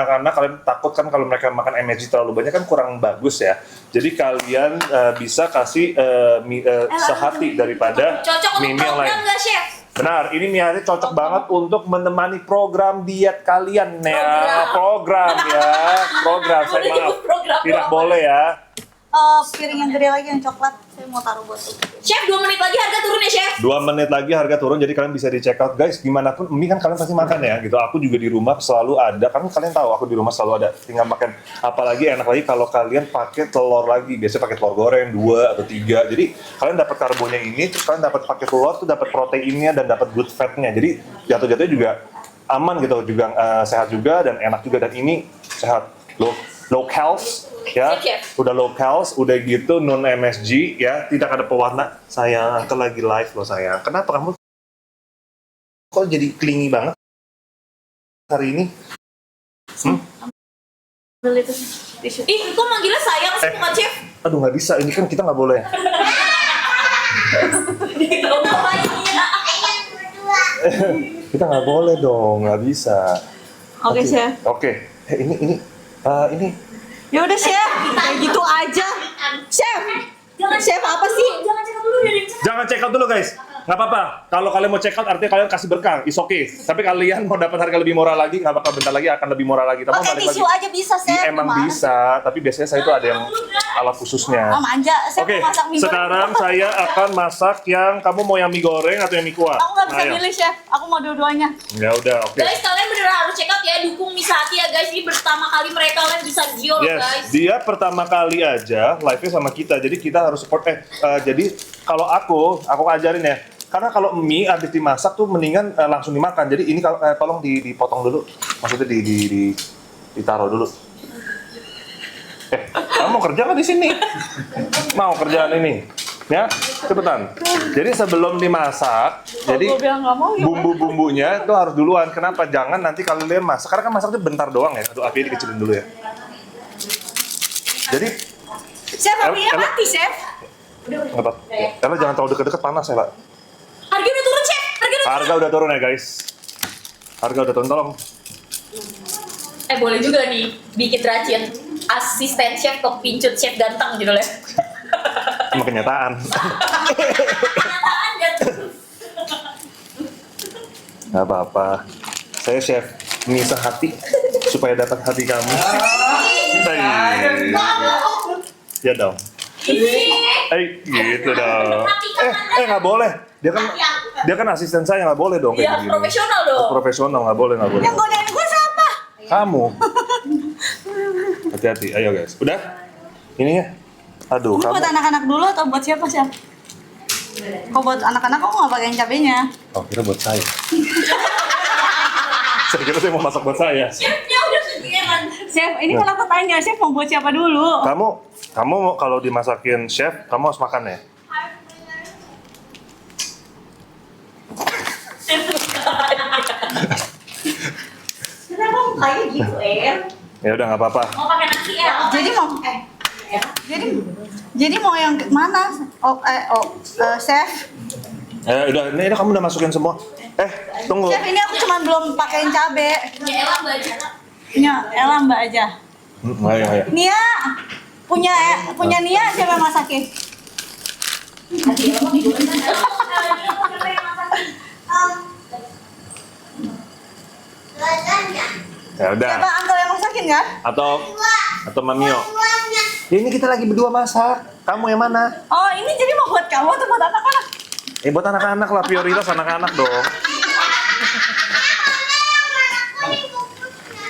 anak-anak kalian takut kan kalau mereka makan MSG terlalu banyak kan kurang bagus ya. Jadi kalian bisa kasih sehati daripada cocok mie untuk yang lain. program nggak, Chef? Benar, ini mie hati cocok banget untuk menemani program diet kalian ya. Program saya maaf. Tidak boleh ya. Piring yang gede lagi yang coklat saya mau taruh buat itu. Chef, 2 menit lagi harga turun ya, Chef? 2 menit lagi harga turun, jadi kalian bisa di check out. Guys, gimana pun mie kan kalian pasti makan ya gitu. Aku juga di rumah selalu ada, kan kalian tahu aku di rumah selalu ada. Tinggal makan, apalagi enak lagi kalau kalian pakai telur lagi. Biasanya pakai telur goreng 2 atau 3. Jadi kalian dapat karbonnya ini, terus kalian dapat pakai telur tuh dapat proteinnya dan dapat good fatnya. Jadi jatuh-jatuhnya juga aman gitu, juga sehat juga dan enak juga, dan ini sehat. Low calories ya, udah low calories, udah gitu non MSG ya, tidak ada pewarna. Sayang, aku lagi live loh sayang. Kenapa kamu kok jadi clingy banget hari ini? Ih, kok manggilnya sayang sih, bukan Chef? Aduh, nggak bisa, ini kan kita nggak boleh. Kita nggak boleh dong, nggak bisa. Oke, Chef. Oke, ini. Ya udah, Chef. Kayak gitu aja. Chef. Chef apa sih? Jangan cek dulu ya. Jangan check out dulu guys. Nggak apa-apa. Kalau kalian mau check out artinya kalian kasih berkah. It's okay. Tapi kalian mau dapat harga lebih murah lagi, nggak bakal bentar lagi akan lebih murah lagi. Pakai tisu aja bisa, Chef. Iya, emang Gimana bisa, tapi biasanya saya itu ada yang alat khususnya. Oh, manja. Saya Oke, mau masak mie goreng. sekarang saya akan masak yang kamu mau yang mie goreng atau yang mie kuah? Aku nggak bisa Ayo. milih, Chef. Aku mau dua-duanya. Ya udah, oke. Guys, kalian beneran harus check out ya, dukung Misaki ya guys. Ini pertama kali mereka live bisa Gio loh Yes, guys. dia pertama kali aja live-nya sama kita, jadi kita harus support. Jadi kalau aku ajarin ya, karena kalau mie habis dimasak tuh mendingan langsung dimakan. Jadi ini kalau tolong dipotong dulu, maksudnya ditaruh dulu. Kamu mau kerja nggak di sini? Mau kerjaan ini? Ya, cepetan. Jadi sebelum dimasak, jadi Gua bilang nggak mau, ya, bumbu-bumbunya itu harus duluan. Kenapa? Jangan nanti kalian masak, karena kan masaknya bentar doang ya. Aduh, apinya dikecilin dulu ya. Jadi Chef, apinya mati, Chef. nggak apa. Ella jangan terlalu deket-deket, panas ya, Pak. Harga udah turun, Chef. Harga udah turun ya, guys. Harga udah turun, tolong. Boleh juga nih bikin racin asisten chef kok pincut chef ganteng gitu lah. Sama kenyataan. Kenyataan ganteng. Nggak apa-apa. Saya chef mie sehati supaya dapat hati kamu. Ya dong. Gitu dong. Nggak boleh. Dia kan asisten saya, nggak boleh dong Iya, kayak gini. profesional dong. Profesional, nggak boleh. Yang godain gue siapa? Kamu. Hati-hati, ayo guys. Udah? Ininya. Aduh, Ini buat anak-anak dulu atau buat siapa, Chef? Kok buat anak-anak kok nggak pakai cabenya? Oh, kira buat saya. Saya kira saya mau masak buat saya. Chefnya udah kegiatan. Chef, ini kalau aku tanya, Chef mau buat siapa dulu? Kamu kalau dimasakin chef, kamu harus makan ya. Kenapa mukanya gitu, Ya udah nggak apa-apa. Mau pakai nasi ya? Jadi mau yang mana? Chef. Udah, ini kamu udah masukin semua. Tunggu. Chef, ini aku cuma belum pakein cabe. Ya elah Mbak aja. Nya, Ella Mbak aja. Ayo. Nia, punya Nia siapa yang masakin? Ya udah. Siapa Uncle yang masakin kan? Atau Mamio. Ya, ini kita lagi berdua masak. Kamu yang mana? Oh, ini jadi mau buat kamu atau buat anak-anak? Buat anak-anak lah, prioritas anak-anak dong.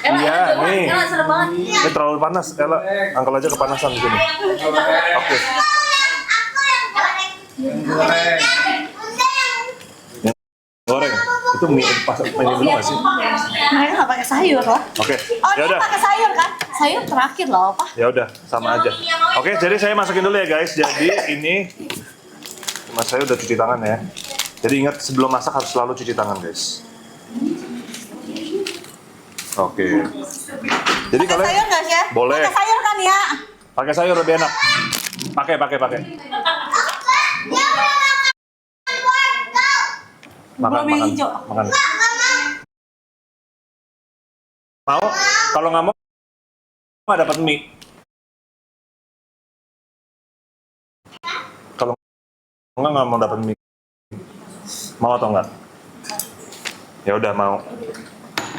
Iya, nih. Elah serem banget. Ini terlalu panas, Ella. Angkel aja kepanasan di sini. Oke. Goreng. Itu mie dulu nggak sih? Mereka nggak pakai sayur loh. Oke. Oh, Ya ini udah. pakai sayur kan? Sayur terakhir loh, Pak. Ya udah, sama aja. Oke, jadi saya masukin dulu ya guys. Jadi ini Mas saya udah cuci tangan ya. Jadi ingat sebelum masak harus selalu cuci tangan guys. Oke. Jadi Pakai kalian sayur nggak, Chef? boleh. Pakai sayur kan ya? Pakai sayur lebih enak. Pakai. Belum yang hijau. Makan. Mau? Kalau nggak mau nggak dapat mie. Kalau nggak mau dapat mie. Mau atau enggak? Ya udah mau.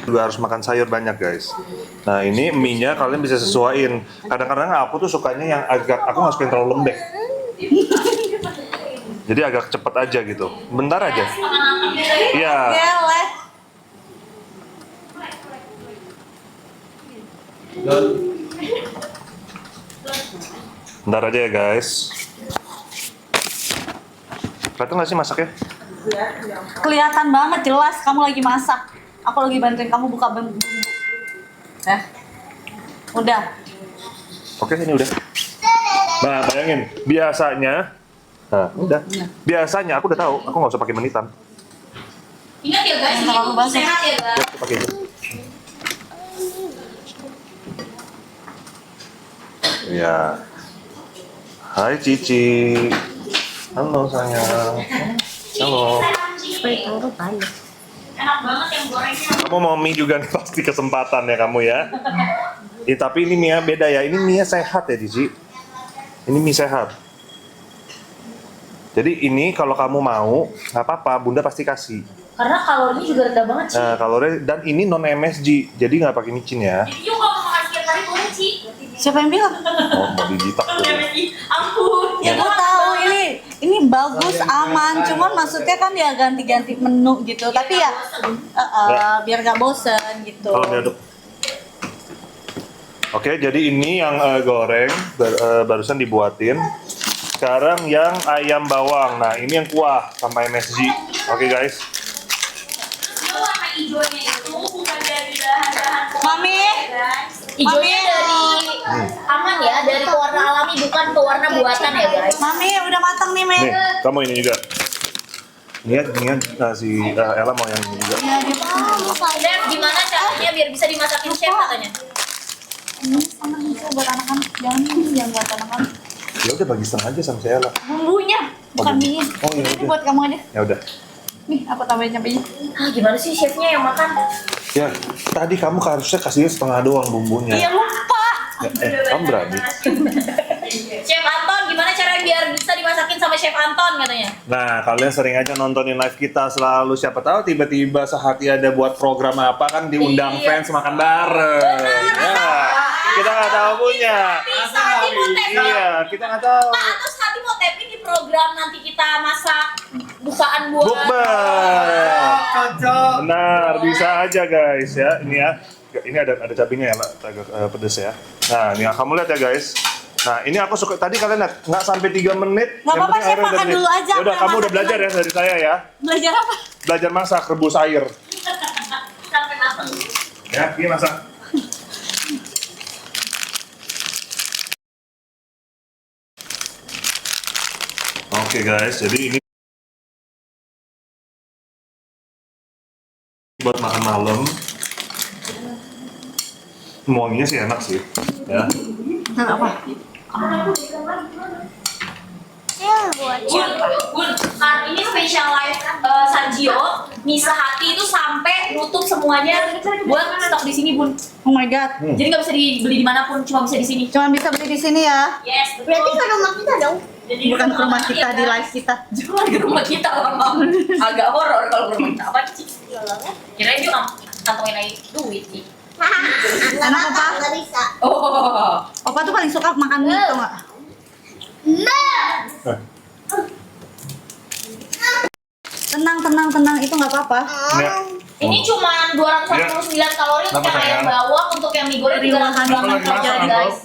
Juga harus makan sayur banyak guys. Nah ini mie-nya kalian bisa sesuaiin. Kadang-kadang aku tuh sukanya yang aku nggak suka yang terlalu lembek. Jadi agak cepet aja gitu. Bentar aja. Iya. Geleh. Bentar aja ya guys. Kelihatan nggak sih masaknya? Kelihatan banget jelas kamu lagi masak. Aku lagi bantuin kamu buka bumbu. Udah. Oke ini udah. Nah bayangin biasanya. Nah udah. Biasanya aku udah tahu. Aku nggak usah pakai menitan. Ingat ya guys, Terlalu ini basah. sehat ya guys. Aku pakai ini. Ya. Hai Cici. Halo sayang. Halo. Enak banget yang gorengnya. Kamu mau mie juga nih pasti kesempatan ya kamu ya. Tapi ini mie beda ya. Ini mie sehat ya Cici. Ini mie sehat. Jadi ini kalau kamu mau nggak apa-apa, Bunda pasti kasih. Karena kalorinya juga rendah banget sih. Nah, kalori dan ini non MSG, jadi nggak pakai micin ya. Jadi yuk kalau mau makan setiap hari boleh sih. Siapa yang bilang? Oh, mau dijitak tuh. Ampun. Ya gue tahu ini bagus aman, cuman maksudnya kan ya ganti-ganti menu gitu. Tapi ya biar nggak bosen gitu. Kalau diaduk. Oke, jadi ini yang goreng barusan dibuatin. Sekarang yang ayam bawang. Nah, ini yang kuah sama MSG. Oke, guys. Ini warna hijaunya itu bukan dari bahan-bahan Mami, guys. Hijaunya dari aman ya, dari pewarna alami bukan pewarna buatan ya guys. Mami udah matang nih, Men. Nih, kamu ini juga. Niat si Ella mau yang ini juga. Ya, dia makan. Chef, gimana caranya biar bisa dimasakin chef katanya? Ini sama aja buat anak-anak. Jangan buat anak-anak. Ya udah bagi setengah aja sama si Ella. Bumbunya, bukan mie. Oh, iya, Ini udah. buat kamu aja. Ya udah. Nih, aku tambahin cabenya. Ah, gimana sih chefnya yang makan? Ya, tadi kamu harusnya kasihnya setengah doang bumbunya. Iya, lupa. Kamu berani? Chef Anton, gimana caranya biar bisa dimasakin sama Chef Anton katanya? Nah, kalian sering aja nontonin live kita selalu. Siapa tahu tiba-tiba sehati ada buat program apa kan diundang Iya. fans makan bareng. Ya, kita nggak tahu punya. Bisa nanti mau tapin. Iya, kita nggak tahu. Pak, terus nanti mau tapin di program nanti kita masak bukaan buat Bukber. Benar, bisa aja guys ya. Ini ya. Ini ada cabenya ya, agak pedes ya. Nah, ini kamu lihat ya guys. Nah, ini aku suka tadi kalian lihat nggak sampai 3 menit. Nggak yang apa-apa, penting Chef, airnya udah makan menit. dulu aja, Udah, aku kamu yang udah belajar ya dari saya ya. Belajar apa? Belajar masak, rebus air. sampai matang. Ya, ini masak. Oke guys, jadi ini buat makan malam. Wanginya sih enak sih, ya. Apa? Bun, ini special live Sanjio, Nisa Hati itu sampai nutup semuanya buat stok di sini Bun. Oh my god. Jadi nggak bisa dibeli dimanapun, cuma bisa di sini. Cuma bisa beli di sini ya. Yes, betul. Berarti ke rumah kita dong. Jadi Bukan ke rumah kita, di live kita. Jangan ke rumah kita orang mau. Agak horor kalau ke rumah kita. Apa sih? Kirain dia kantongin aja duit sih. Enak apa? Nggak bisa. Oh. Opa tuh paling suka makan mie tuh nggak? Tenang, itu nggak apa-apa. Ya. Ini cuma 249 kalori untuk yang ayam bawang, untuk yang mie goreng 308 kalori guys.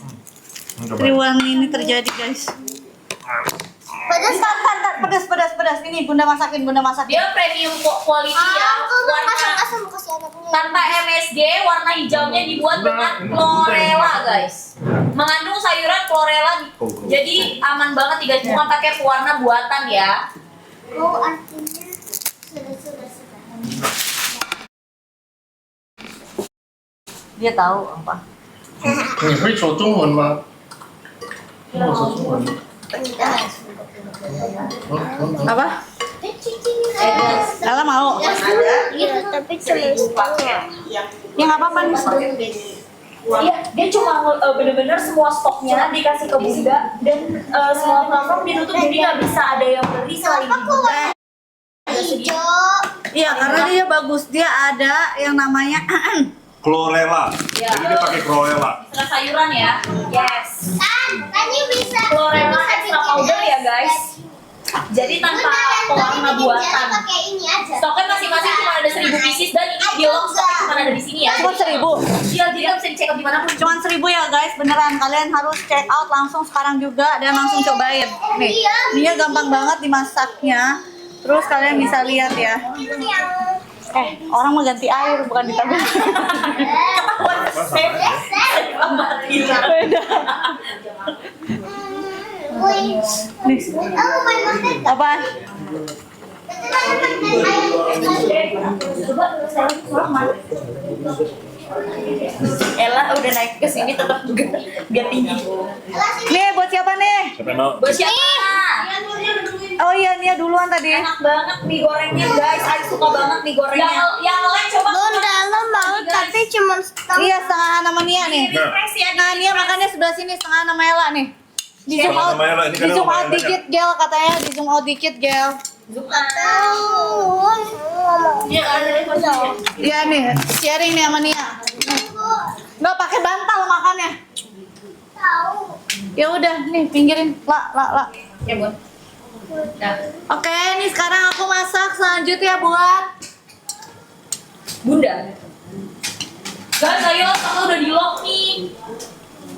Triwangi ini terjadi guys. Bentar, pedas. Ini bunda masakin. Dia premium quality ya. Warna Kasih anaknya. tanpa MSG, warna hijaunya dibuat dengan chlorella guys. Mengandung sayuran chlorella, jadi aman banget nih guys. Bukan pakai pewarna buatan ya. Oh, artinya sudah. Dia tahu apa. 你会说中文吗？跟我说中文。 Apa? Ella mau? Iya, tapi cuma setengah. Ya nggak apa-apa nih. Iya, dia cuma bener-bener semua stoknya dikasih ke Bunda dan semua platform ditutup jadi nggak bisa ada yang beli selain di Bunda. Hijau. Iya, karena dia bagus. Dia ada yang namanya Chlorella. Ya. Jadi dia pakai chlorella. Setelah sayuran ya, yes. Kan you bisa. Chlorella extra powder ya guys. Jadi tanpa pewarna buatan. Pakai ini aja. Stoknya masing-masing cuma ada 1000 pieces dan ini di lock stoknya cuma ada di sini ya. cuma 1000. Iya, jadi nggak bisa dicek dimanapun. Cuman 1000 ya guys, beneran. Kalian harus check out langsung sekarang juga dan langsung cobain. Nih, dia gampang banget dimasaknya. Terus kalian bisa lihat ya. Orang mau ganti air bukan ditambah. Beda. Wih. Nih, Kamu main basket? apaan? Coba saya Ella udah naik ke sini tetap biar tinggi. Nih, buat siapa nih? Siapa yang mau? Buat siapa? Oh iya, Nia duluan tadi. Enak banget mie gorengnya guys, aku suka banget mie gorengnya. Yang lain coba. Bunda, lo mau tapi cuma setengah. Iya, setengah nama Nia nih. Refresh ya. Nah, Nia makannya sebelah sini, setengah nama Ella nih. Di zoom Setengah out, nama Ella, ini kan di zoom lumayan out dikit gel katanya, di zoom out dikit gel. Iya, ada di posisinya. Iya nih, sharing nih sama Nia. Nggak pakai bantal makannya. Tahu. Ya udah, nih pinggirin. La. Ya, Bun. Nah, Oke, nih sekarang aku masak selanjutnya buat Bunda. Guys, ayo stoknya udah di lock nih.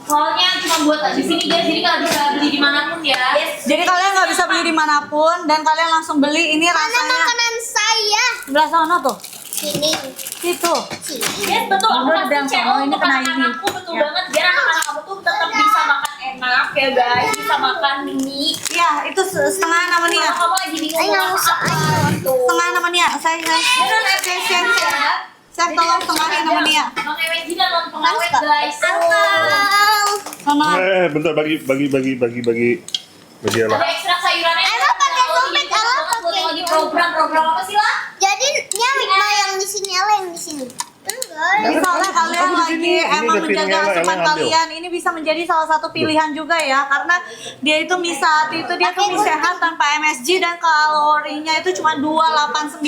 Soalnya cuma buat di sini guys, jadi nggak bisa beli dimanapun ya. Yes. jadi kalian nggak bisa beli dimanapun dan kalian langsung beli. Ini Mana rasanya makanan saya? sebelah sana tuh. Sini. Situ. Sini. Yes, betul. Aku Udah, pasti udah, share oh, ini untuk kena ini. anak-anakku betul Ya. banget. Biar anak-anak kamu tuh tetap bisa makan enak ya guys, bisa makan mie. Iya, itu setengah nama Nia. Kalau kamu lagi bingung Ayo, mau masak apa gitu. Setengah nama Nia. Saya Beneran chef. Chef tolong setengahnya nama Nia. Pakai Wendy dan non pengawet guys. Sama Bentar bagi Ella. Ada ekstra sayurannya. Ella pakai dompet, Ella Buat pakai lagi program apa sih lah? Jadi dia mau yang di sini, Ella yang di sini. misalnya kalian Kamu di lagi sini, ini emang udah menjaga piringnya, asupan Ella ambil. kalian, ini bisa menjadi salah satu pilihan juga ya, karena dia itu mie saat itu dia tuh mie sehat tanpa MSG dan kalorinya itu cuma 289.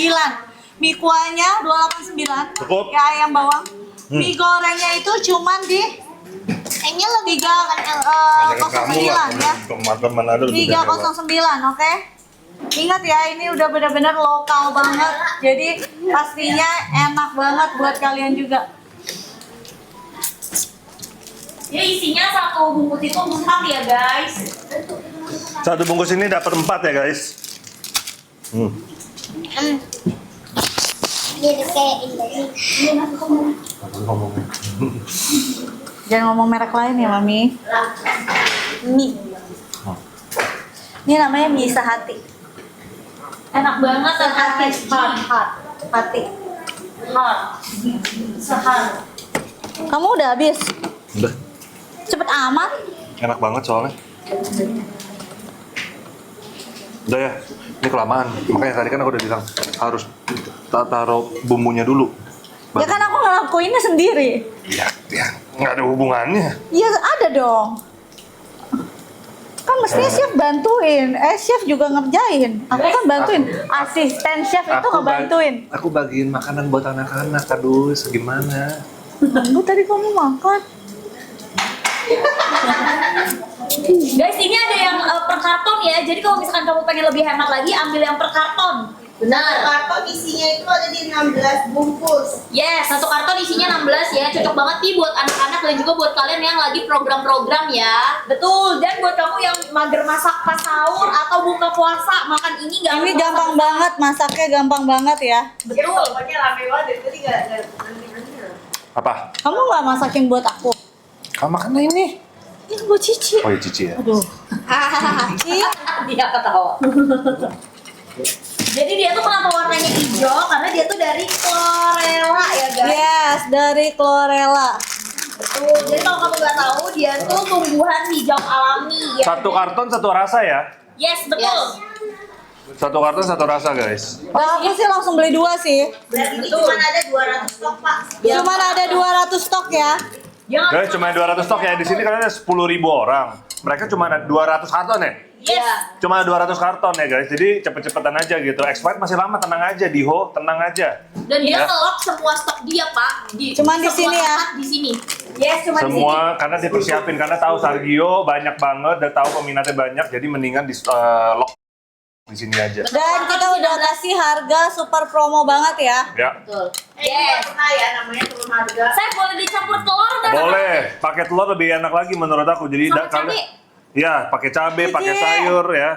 Mie kuahnya 289. Cukup. Ya ayam bawang. Mie gorengnya itu cuma di Kayaknya lebih 309 ya. Teman-teman ada lebih dari Ella. 309, oke? Ingat ya, ini udah benar-benar lokal banget. Jadi pastinya enak banget buat kalian juga. Ya isinya satu bungkus itu 4 ya guys. Satu bungkus ini dapat 4 ya guys. mirip kayak ini. Jangan ngomong merek lain ya, Mami. Mie. Ini namanya mie sehati. Enak banget dan Hati, hati. Sehar. Kamu udah habis? Udah. Cepet amat. Enak banget soalnya. Udah ya, ini kelamaan. Makanya tadi kan aku udah bilang harus taruh bumbunya dulu. Ya kan aku ngelakuinnya sendiri. Ya, nggak ada hubungannya. Iya ada dong. Kan mestinya chef bantuin. Chef juga ngerjain. Aku kan bantuin. Asisten chef itu ngebantuin. Aku bagiin makanan buat anak-anak. Aduh, segimana? Nunggu tadi kamu makan. Guys, ini ada yang per karton ya. Jadi kalau misalkan kamu pengen lebih hemat lagi, ambil yang per karton. Benar. Karton isinya itu ada di 16 bungkus. Yes, satu karton isinya 16 ya. Cocok banget nih buat anak-anak dan juga buat kalian yang lagi program-program ya. Betul. Dan buat kamu yang mager masak pas sahur atau buka puasa, makan ini nggak Ini harus gampang masak banget, masaknya gampang banget ya. Betul. Pokoknya rame banget dari tadi nggak berhenti-berhenti. Apa? Kamu nggak masakin buat aku? Kamu makan ini. Ini buat Cici. Oh ya Cici ya. Aduh. Cici. Dia ketawa. Jadi dia tuh kenapa warnanya hijau? Karena dia tuh dari chlorella ya guys. Yes, dari chlorella. Betul. Jadi kalau kamu nggak tahu, dia tuh tumbuhan hijau alami ya. Satu karton satu rasa ya. Yes, betul. Satu karton satu rasa guys. Nah, aku sih langsung beli 2 sih. Dan ini cuma ada 200 stok, Pak. Cuman ada 200 stok ya. Dia nggak Guys, cuma 200 stok ya. Di sini kalian ada 10.000 orang. Mereka cuma ada 200 karton ya? Yes. Cuma 200 karton ya guys. Jadi cepet-cepetan aja gitu. Expired masih lama, tenang aja Diho, tenang aja. Dan dia Ya. nge-lock semua stok dia, Pak. Cuman di semua sini ya? tempat Di sini. Yes, cuma di sini. Semua karena dia persiapin, karena tahu Sargio banyak banget dan tahu peminatnya banyak, jadi mendingan di lock di sini aja. Dan kita udah kasih harga super promo banget ya. Ya, Betul. Yes. Pernah ya namanya turun harga. Saya boleh dicampur telur nggak? boleh. Pakai telur lebih enak lagi menurut aku. Jadi Sama cabai. ya pakai cabai, pakai Cici. sayur ya.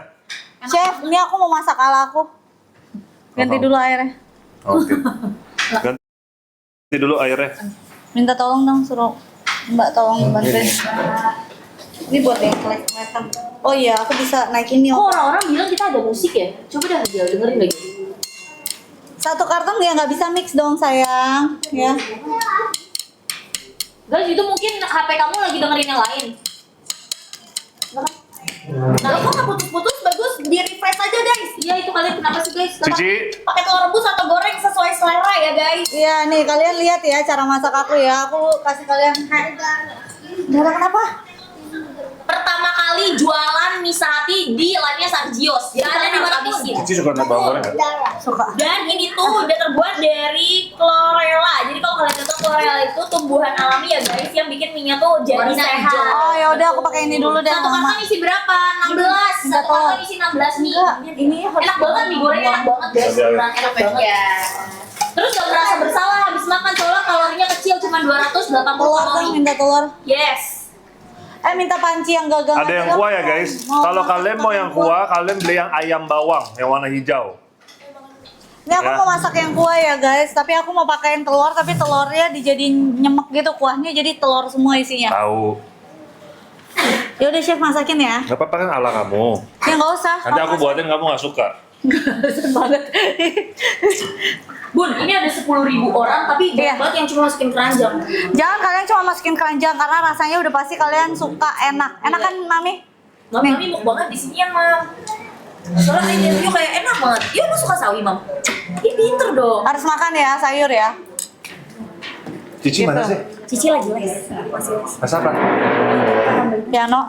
Chef, ini aku mau masak ala aku. Ganti Apa? dulu airnya. Oke. Ganti dulu airnya. Minta tolong dong, suruh Mbak tolong bantuin. Ini buat yang kelihatan. Oh iya, aku bisa naikin nih. Kok orang-orang bilang kita ada musik ya? Coba dah dia dengerin lagi. Satu karton dia nggak bisa mix dong sayang, ya. Guys, itu mungkin HP kamu lagi dengerin yang lain. Nah, kok nggak putus-putus? Bagus, di refresh aja guys. Iya, itu kalian kenapa sih guys? Kenapa Cici. pakai telur rebus atau goreng sesuai selera ya guys? Iya nih kalian lihat ya cara masak aku ya. Aku kasih kalian. Darah kenapa? Pertama kali jualan mie sehati di lainnya Sargios. Gak ada dihabisin. Cici suka nambah goreng nggak? Darah. Suka. Dan ini tuh udah terbuat dari chlorella. Jadi kalau kalian tahu chlorella itu tumbuhan alami ya guys yang bikin minyak tuh jadi sehat. Oh ya udah aku pakai ini dulu deh Satu mama. karton isi berapa? 16. Satu karton isi 16 mie. Ini harus Enak banget mie gorengnya, enak banget guys. Beneran enak banget. Ya. Terus gak merasa bersalah habis makan soalnya kalorinya kecil cuma 280 telur kalori. dong, minta telur. Yes. Minta panci yang gagal. Ada yang kuah ya guys. Kalau kalian mau yang kuah, kalian beli yang ayam bawang yang warna hijau. Ini aku Ya. mau masak yang kuah ya guys, tapi aku mau pakein telur, tapi telurnya dijadiin nyemek gitu, kuahnya jadi telur semua isinya. Tahu. Ya udah chef masakin ya. Gak apa-apa kan ala kamu. Ya nggak usah. Nanti aku buatin kamu nggak suka. banget. Bun, ini ada 10.000 orang tapi Iya. banyak banget yang cuma masukin keranjang. Jangan kalian cuma masukin keranjang karena rasanya udah pasti kalian suka enak. Enak kan mami? Mami mau banget di sini ya, Mam. Soalnya ini kayak enak banget. Iya, lu suka sawi, Mam? Ih, pinter dong. Harus makan ya sayur ya. Cici mana sih? Cici lagi les. Mas apa? Piano.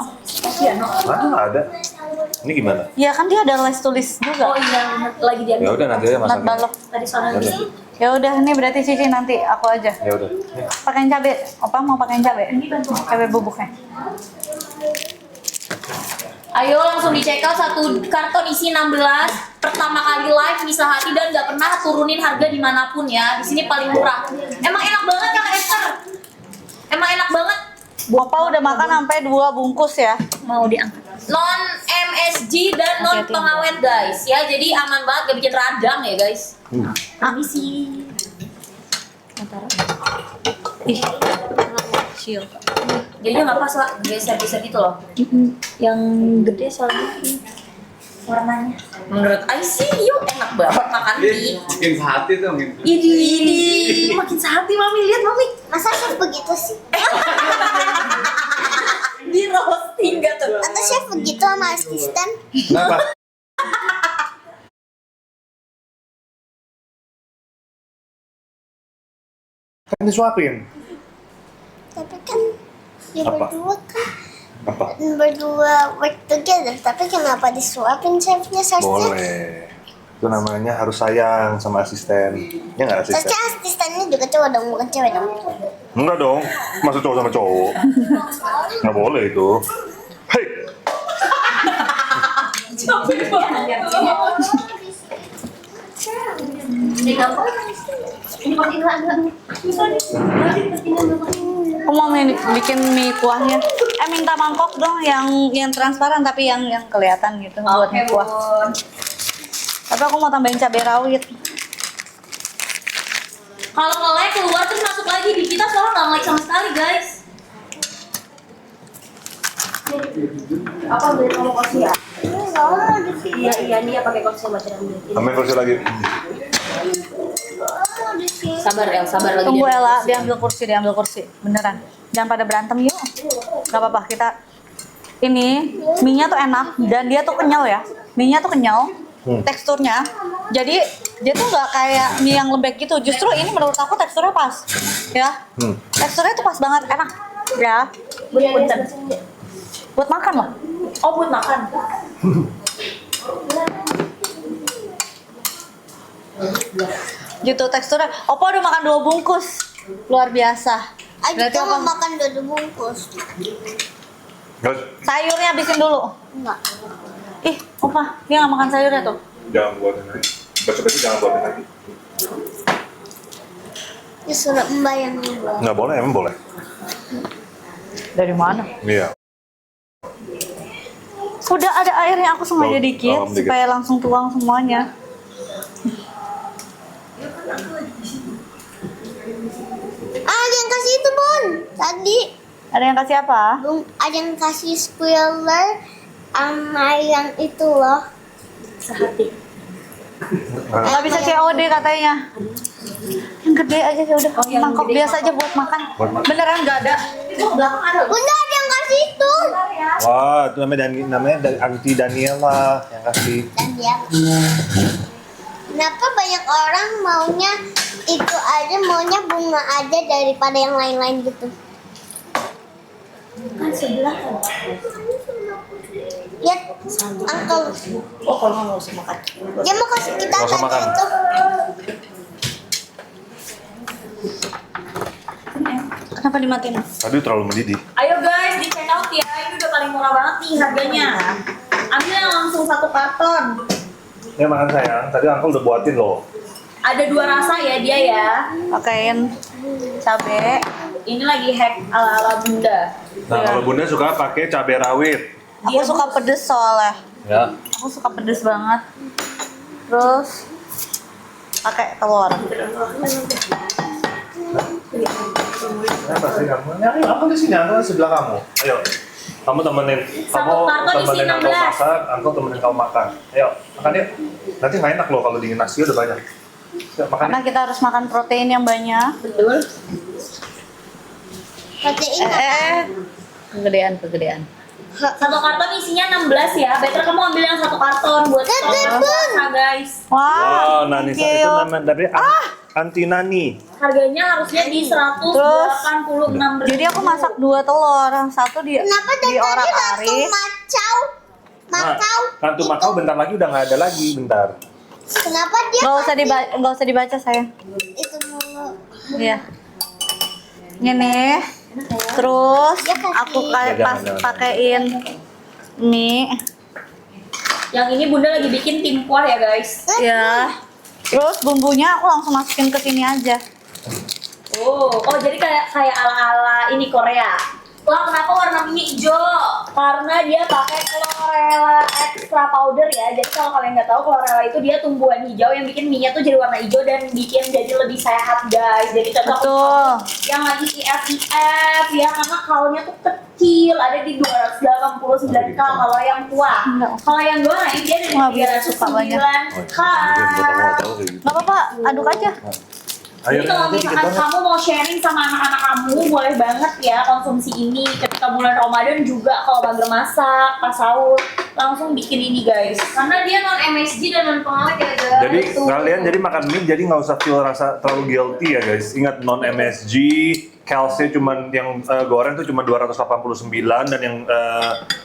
Mana nggak ada. Ini gimana? Ya kan dia ada les tulis Oh juga. iya, lagi dia. Ya udah nanti aja Nat masakin. balok. Tadi soalnya Ya udah. ini. Ya udah, ini berarti Cici nanti aku aja. Ya udah. Nih. Pakein cabe. Opa mau pakein cabe? Cabe bubuknya. Ayo langsung di check out satu karton isi 16. Pertama kali live bisa hati dan nggak pernah turunin harga dimanapun ya. Di sini paling murah. Emang enak banget Kang Esther. Emang enak banget. Opa udah makan sampai 2 bungkus ya. Mau diangkat. Non MSG dan non Hati-hati. pengawet guys ya. Jadi aman banget gak bikin radang ya guys. Permisi. Ih. Chill. Jadinya nggak pas lah, geser-geser gitu loh. Yang gede soalnya. Warnanya. Menurut I sih yuk enak banget makan mie. Bikin hati tuh gitu. Ini makin sehati mami lihat mami. Masa chef begitu sih? Di roasting gak tuh. Atau chef begitu sama asisten? Kenapa? Kan disuapin. Tapi kan dia Apa? berdua kan Apa? berdua work together. Tapi kenapa disuapin chefnya Saskia? Boleh. Itu namanya harus sayang sama asisten. Ya nggak asisten? Saskia asistennya juga cowok dong, bukan cewek dong. Enggak dong. Masa cowok sama cowok? Nggak boleh itu. Hei! Aku mau bikin mie kuahnya. Minta mangkok dong yang transparan tapi yang kelihatan gitu buat mie kuah. Tapi aku mau tambahin cabai rawit. Kalau nge-like keluar terus masuk lagi di kita soalnya nggak nge-like sama sekali guys. Apa beli kamu kursi ya? Iya dia pakai kursi baca dulu. Ambil kursi lagi. Sabar El, sabar lagi. Tunggu dia. Ella, diambil kursi, beneran. Jangan pada berantem yuk. Gak apa-apa kita. Ini mie-nya tuh enak dan dia tuh kenyal ya. Mie-nya tuh kenyal, teksturnya. Jadi dia tuh nggak kayak mie yang lembek gitu. Justru ini menurut aku teksturnya pas, ya. Teksturnya tuh pas banget, enak. Ya, Punten. buat makan loh. Oh, buat makan. Gitu teksturnya. Opa udah makan 2 bungkus. Luar biasa. Ayo Berarti kita apa? mau makan 2 bungkus. Guys, Sayurnya habisin dulu. Enggak. Ih, Opa, dia nggak makan sayurnya tuh. jangan buatin lagi. Besok-besok jangan buatin lagi. Ya surat mbak yang buat. Nggak boleh, emang boleh. Dari mana? Iya. Udah ada airnya, aku sengaja dikit dikit. supaya langsung tuang semuanya. Ada yang kasih itu Bun. Tadi Ada yang kasih apa? ada yang kasih spoiler sama yang itu loh. Sehati. Nggak bisa COD katanya. Yang gede aja ya udah. yang Mangkok gede biasa aja buat makan. Buat makan. Beneran nggak ada. Itu belakang ada loh. Bunda ada yang kasih itu. Wah, itu namanya dari Aunty Daniela yang kasih. Dan dia. Kenapa banyak orang maunya itu aja, maunya bunga aja daripada yang lain-lain gitu? Kan sebelah kan. Ya, uncle. Oh, kalau nggak usah makan. Dia mau kasih kita Nggak usah tadi makan. itu. Kenapa dimatiin? Tadi terlalu mendidih. Ayo guys, di check out ya. Ini udah paling murah banget nih harganya. Ambil yang langsung 1 karton. Ya makan sayang, tadi Uncle udah buatin loh. Ada 2 rasa ya dia ya. Pakein cabe. Ini lagi hack ala-ala Bunda. Nah, kalau Bunda suka pakai cabai rawit. Aku suka pedes soalnya. Ya. Aku suka pedes banget. Terus pakai telur. Kenapa sih kamu? Nyari apa di sini? Uncle di sebelah kamu. Ayo. Kamu temenin, Satu karton isi temenin Uncle 16. masak, Uncle temenin kamu makan. Ayo, makan yuk. Nanti nggak enak loh kalau dingin nasi udah banyak. Yuk, makan Karena yuk. kita harus makan protein yang banyak. Betul. Protein apa? Kegedean. Satu karton isinya 16 ya. Better kamu ambil yang 1 karton buat Betul, puasa guys. Wow, Nani, thank itu you. nama dari Aunty Nani. Harganya harusnya di 186. Jadi aku masak 2 telur, yang satu Kenapa dari di tadi orak langsung arik. macau? Nah, Macau. Kantu Makau bentar lagi udah nggak ada lagi, bentar. Kenapa dia Nggak usah dibaca sayang. itu mulu? Iya. Ini. Terus Dia kasih. aku pas Jangan. pakein mie. Yang ini Bunda lagi bikin tim kuah ya guys. Ya. Terus bumbunya aku langsung masukin ke sini aja. Oh jadi kayak ala-ala ini Korea. Wah, kenapa warna mie hijau? Karena dia pakai chlorella extra powder ya. Jadi kalau kalian nggak tahu, chlorella itu dia tumbuhan hijau yang bikin mie-nya tuh jadi warna hijau dan bikin jadi lebih sehat guys. Jadi cocok Betul. yang lagi IF ya, karena kalornya tuh kecil, ada di 289 kal kalau yang tua. Enggak. Kalau yang goreng dia ada Wah, di biar suka banyak. 309 kal. Nggak apa-apa, aduk aja. Ayo, Jadi kalau nanti dikit misalkan banget. kamu mau sharing sama anak-anak kamu, boleh banget ya konsumsi ini ketika bulan Ramadan juga kalau mager masak, pas sahur, langsung bikin ini guys. Karena dia non MSG dan non pengawet ya guys. Jadi Tuh. kalian jadi makan mie jadi nggak usah feel rasa terlalu guilty ya guys. Ingat non MSG, calcium cuman yang goreng tuh cuma 289 dan yang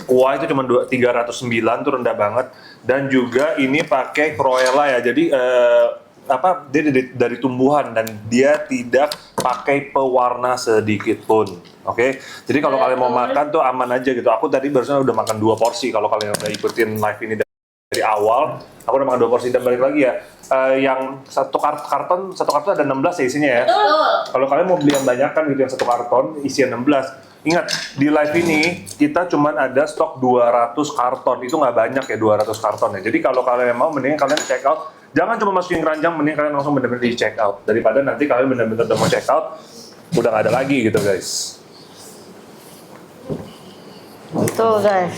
kuah itu cuma 309 tuh rendah banget. Dan juga ini pakai chlorella ya. Jadi dia dari tumbuhan dan dia tidak pakai pewarna sedikit pun. Oke. Jadi kalau kalian mau makan tuh aman aja gitu. Aku tadi barusan udah makan 2 porsi kalau kalian udah ikutin live ini dari awal. Aku udah makan 2 porsi dan balik lagi ya. Yang satu karton ada 16 ya isinya ya. Betul. Kalau kalian mau beli yang banyak kan gitu yang 1 karton isinya 16. Ingat, di live ini kita cuman ada stok 200 karton. Itu nggak banyak ya 200 karton ya. Jadi kalau kalian mau mending kalian check out. Jangan cuma masukin keranjang, mending kalian langsung bener-bener di check out. Daripada nanti kalian bener-bener udah mau check out, udah nggak ada lagi gitu guys. Tuh guys.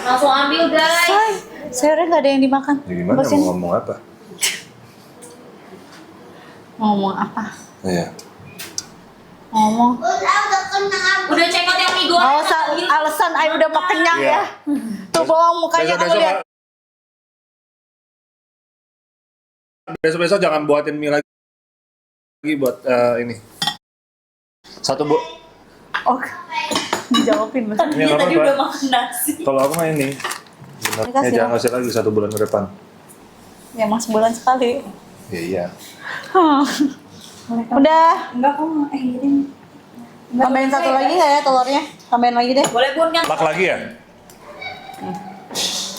Langsung ambil guys. Sayurnya nggak ada yang dimakan. Ya, gimana Bosin. mau ngomong apa? Ngomong apa? Iya. Ngomong. Udah kenyang. Udah check out yang mie goreng. Nggak usah alasan, ayo udah mau kenyang Iya. ya. Tuh bohong mukanya kamu lihat. Besok jangan buatin mie lagi buat ini. Oh, dijawabin mas. Ini Dia apa, tadi Pak? udah makan nasi. Kalau aku mah ini. Bener. Dikasih Jangan ya? ngasih lagi 1 bulan ke depan. Ya mas sebulan sekali. Iya. Udah. Enggak kamu ini. Tambahin satu lagi nggak ya telurnya? Tambahin lagi deh. Boleh bun kan? Lak lagi ya?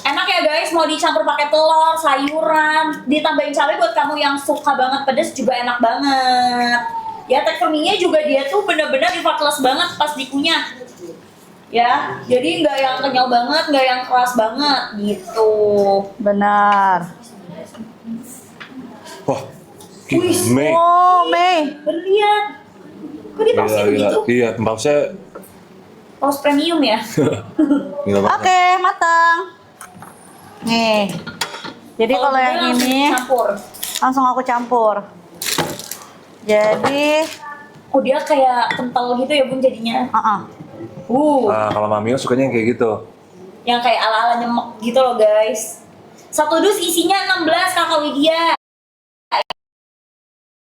Enak ya guys, mau dicampur pakai telur, sayuran, ditambahin cabai buat kamu yang suka banget pedes juga enak banget. Ya tekstur mie-nya juga dia tuh bener-bener effortless banget pas dikunyah. Ya, jadi nggak yang kenyal banget, nggak yang keras banget gitu. Benar. Wah. Wih. Mei. Oh Mei. Berlihat. Kok dipaksa begitu? Iya, pausnya Paus premium ya? gila banget. Oke matang. Nih. Jadi kalau gue yang langsung ini campur. langsung aku campur. Jadi, Oh dia kayak kental gitu ya bun jadinya. Nah, kalau Mami sukanya yang kayak gitu. Yang kayak ala-ala nyemek gitu loh guys. Satu dus isinya 16 kakak Widya.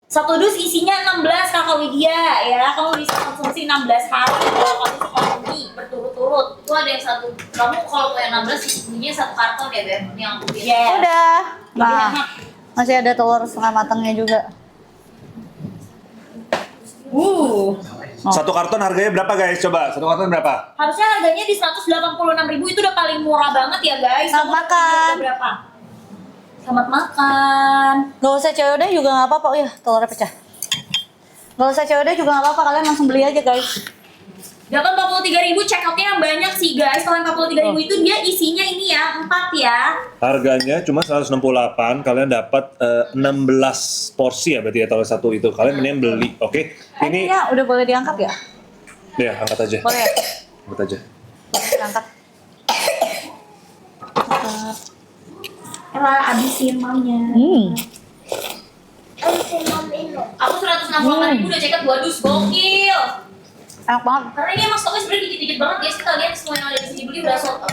Satu dus isinya 16 kakak Widya ya. Kamu bisa konsumsi 16 hari kalau kamu suka mie berturut-turut. Itu ada yang satu. Kamu kalau mau yang 16 isinya satu karton ya Beb. Yang putih. udah. Lebih Nah, enak. masih ada telur setengah matangnya juga. Satu karton harganya berapa guys? Coba, satu karton berapa? Harusnya harganya di 186.000 itu udah paling murah banget ya guys. Selamat Kamu makan. harga berapa? Selamat makan. Gak usah COD juga nggak apa-apa. Oh ya, telurnya pecah. Gak usah COD juga nggak apa-apa. Kalian langsung beli aja guys. Dapat 43.000, check out-nya yang banyak sih guys. Kalau yang 43.000 itu dia isinya ini ya, 4 ya. Harganya cuma 168, kalian dapat 16 porsi ya berarti ya telur satu itu. Kalian mendingan beli, oke? Ini Ya, udah boleh diangkat ya? ya angkat aja. Boleh ya? Angkat aja. Diangkat. Ella abisin maunya. Aku 168.000 udah check out 2 dus, gokil. Enak banget. Karena ini emang stoknya sebenarnya dikit-dikit banget guys. Kita lihat semua yang ada di sini beli udah sold out.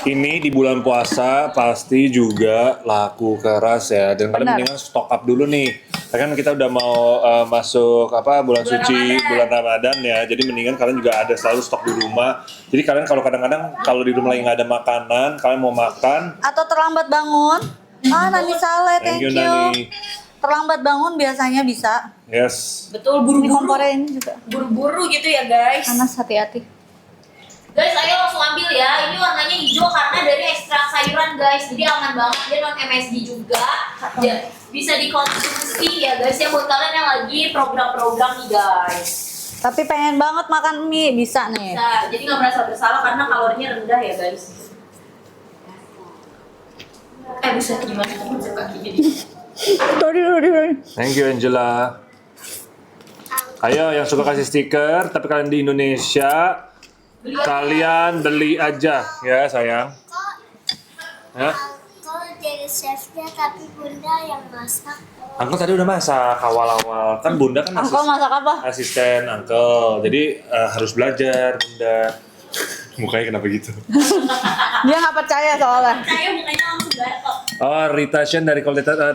Ini di bulan puasa pasti juga laku keras ya. Dan kalian Benar. mendingan stock up dulu nih. Kan kita udah mau masuk apa bulan suci, Ramadan. bulan Ramadan ya. Jadi mendingan kalian juga ada selalu stok di rumah. Jadi kalian kalau kadang-kadang kalau di rumah lagi nggak ada makanan, kalian mau makan, Atau terlambat bangun. Nani Saleh, thank thank you you. Nani. Terlambat bangun biasanya bisa. Yes. Betul, Ini buru-buru. kompornya ini juga. Buru-buru gitu ya guys. Panas, hati-hati. Guys, ayo langsung ambil ya. Ini warnanya hijau karena dari ekstrak sayuran guys. Jadi aman banget. Dia non MSG juga. Ya, bisa dikonsumsi ya guys ya buat kalian yang lagi program-program nih guys. Tapi pengen banget makan mie, bisa nih. Nah, jadi nggak merasa bersalah karena kalorinya rendah ya guys. Bisa gimana teman kaki jadi. Thank you Angela. Ayo yang suka kasih stiker, tapi kalian di Indonesia, kalian beli aja ya sayang. Ya. Kau jadi chefnya tapi bunda yang masak. Uncle tadi udah masak awal-awal, kan bunda kan Angkol masak apa? asisten Uncle, jadi harus belajar bunda. Mukanya kenapa gitu? Dia nggak percaya soalnya. Saya mukanya langsung gatel. Oh, Rita Shen dari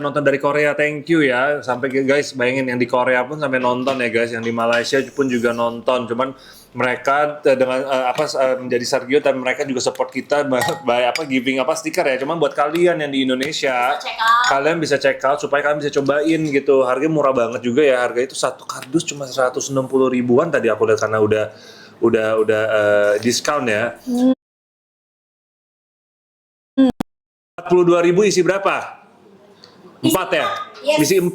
nonton dari Korea, thank you ya. Sampai guys, bayangin yang di Korea pun sampai nonton ya guys, yang di Malaysia pun juga nonton. Cuman mereka dengan menjadi Sergio dan mereka juga support kita by giving stiker ya. Cuman buat kalian yang di Indonesia, Check out. kalian bisa check out supaya kalian bisa cobain gitu. Harganya murah banget juga ya. Harga itu satu kardus cuma 160 ribuan tadi aku lihat karena udah diskon ya. 42.000 isi berapa? 4 ya? Yes. Isi 4.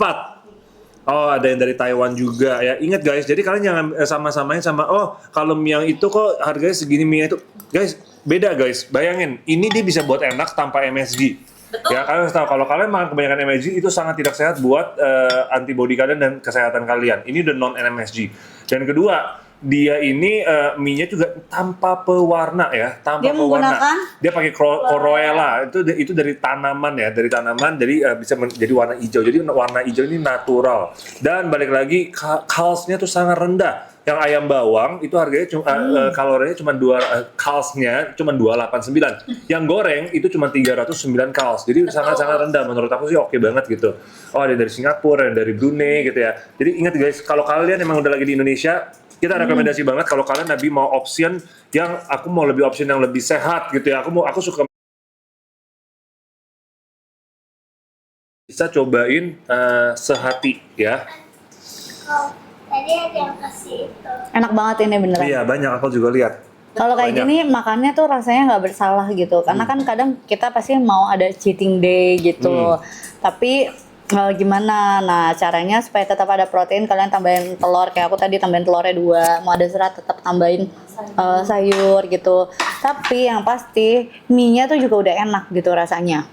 Oh, ada yang dari Taiwan juga ya. Ingat guys, jadi kalian jangan sama-samain sama kalau mie yang itu kok harganya segini mie itu. Guys, beda guys. Bayangin, ini dia bisa buat enak tanpa MSG. Betul. Ya, kalian harus tahu kalau kalian makan kebanyakan MSG itu sangat tidak sehat buat antibodi kalian dan kesehatan kalian. Ini udah non MSG. Dan kedua, dia ini mie-nya juga tanpa pewarna ya, tanpa Dia pewarna. menggunakan Dia pakai chlorella, itu dari tanaman ya, jadi bisa jadi warna hijau. Jadi warna hijau ini natural. Dan balik lagi kalsnya tuh sangat rendah. Yang ayam bawang itu harganya cuma kalorinya cuma kalsnya cuma 289. Yang goreng itu cuma 309 kals. Jadi sangat-sangat rendah menurut aku sih, oke banget gitu. Oh, ada dari Singapura, ada dari Brunei gitu ya. Jadi ingat guys, kalau kalian emang udah lagi di Indonesia, kita rekomendasi banget kalau kalian lebih mau option yang aku mau lebih option yang lebih sehat gitu ya. Aku suka bisa cobain sehati ya. Oh, tadi ada yang kasih itu. Enak banget ini beneran. Iya, banyak aku juga lihat. Kalau kayak Banyak. gini makannya tuh rasanya nggak bersalah gitu, karena kan kadang kita pasti mau ada cheating day gitu, tapi gimana? Nah caranya supaya tetap ada protein, kalian tambahin telur, kayak aku tadi tambahin telurnya 2, mau ada serat tetap tambahin sayur gitu. Tapi yang pasti mie-nya tuh juga udah enak gitu rasanya.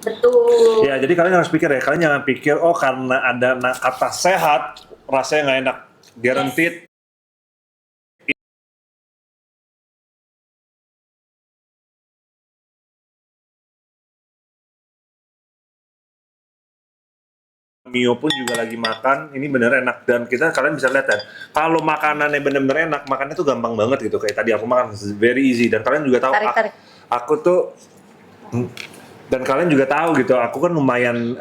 Betul. Ya, jadi kalian harus pikir ya, kalian jangan pikir oh karena ada kata sehat rasanya nggak enak. Guaranteed. Mio pun juga lagi makan, ini bener enak, dan kalian bisa lihat ya, kalau makanannya bener-bener enak, makannya tuh gampang banget gitu. Kayak tadi aku makan, very easy, dan kalian juga tahu Tarik. aku tuh dan kalian juga tahu gitu, aku kan lumayan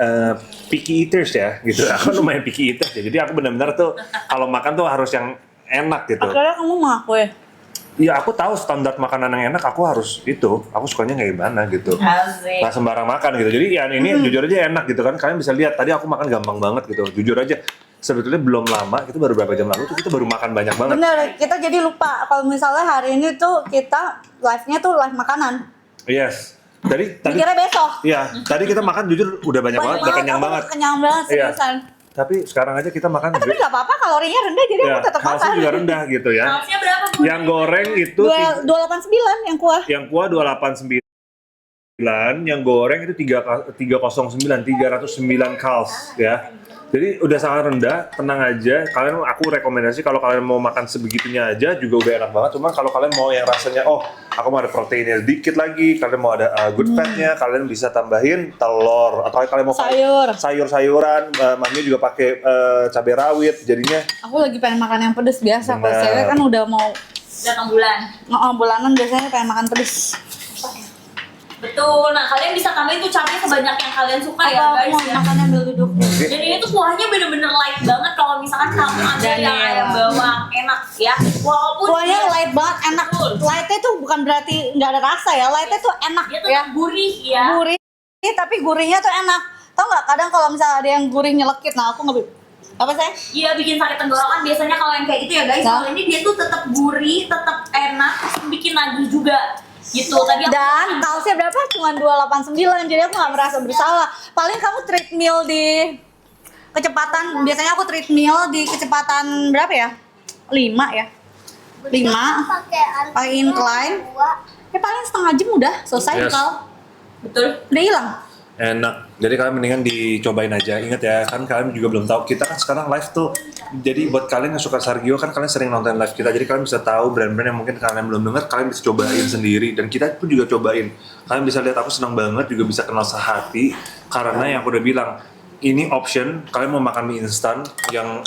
picky eaters ya gitu. Aku lumayan picky eaters ya, jadi aku benar-benar tuh kalau makan tuh harus yang enak gitu. Akhirnya kamu ngaku ya? Iya, aku tahu standar makanan yang enak, aku harus itu, aku sukanya kayak gimana gitu. Asik. Nggak sembarang makan gitu, jadi ya ini jujur aja enak gitu kan. Kalian bisa lihat, tadi aku makan gampang banget gitu, jujur aja. Sebetulnya belum lama, itu baru berapa jam lalu tuh kita baru makan banyak banget. Bener, kita jadi lupa kalau misalnya hari ini tuh kita live-nya tuh live makanan. Yes. Tadi Mikirnya besok. iya, tadi kita makan jujur udah banyak banget, udah kenyang aku banget. Kenyang banget Iya. seriusan. Tapi sekarang aja kita makan Tapi nggak apa-apa, kalorinya rendah jadi ya, aku tetap kalsium makan. juga rendah gitu ya. Kalsinya berapa, Bu? Yang goreng itu 289 yang kuah. yang kuah 289, yang goreng itu 309 kals ya. Jadi udah sangat rendah, tenang aja. Aku rekomendasi kalau kalian mau makan sebegitunya aja juga udah enak banget. Cuma kalau kalian mau yang rasanya, oh aku mau ada proteinnya sedikit lagi, kalian mau ada good fatnya, kalian bisa tambahin telur atau kalian mau sayur-sayuran. Mami juga pakai cabai rawit, jadinya. Aku lagi pengen makan yang pedes biasa. Kalau Benar. cewek kan udah mau Datang bulan. bulanan biasanya pengen makan pedes. Betul. Nah, kalian bisa tambahin tuh cabai sebanyak yang kalian suka ya, Aku guys. mau Ya. makan ambil duduk. Dan ini tuh kuahnya bener-bener light banget kalau misalkan kamu ambil yang Daniel. ayam bawang, enak ya. Walaupun Kuahnya dia- light banget, enak. Betul. Lightnya tuh bukan berarti nggak ada rasa ya. Lightnya tuh enak dia tuh ya. gurih ya. Gurih, tapi gurihnya tuh enak. Tau nggak? Kadang kalau misalnya ada yang gurih nyelekit, nah aku nggak. Apa sih? Iya, bikin sakit tenggorokan biasanya kalau yang kayak gitu ya, guys. Nah. Kalau ini dia tuh tetap gurih, tetap enak, terus bikin nagih juga. Gitu. Tadi aku Dan kalsinya berapa? Cuma 289, jadi aku nggak merasa bersalah. Paling kamu treadmill di kecepatan, biasanya aku treadmill di kecepatan berapa ya? 5 ya? 5, pakai incline. Ya paling setengah jam udah selesai Yes. kalau betul. udah hilang. Enak. Jadi kalian mendingan dicobain aja. Ingat ya, kan kalian juga belum tahu. Kita kan sekarang live tuh. Jadi buat kalian yang suka Sargio, kan kalian sering nonton live kita. Jadi kalian bisa tahu brand-brand yang mungkin kalian belum dengar, kalian bisa cobain sendiri. Dan kita pun juga cobain. Kalian bisa lihat aku senang banget juga bisa kenal sehati. Karena yang aku udah bilang, ini option kalian mau makan mie instan yang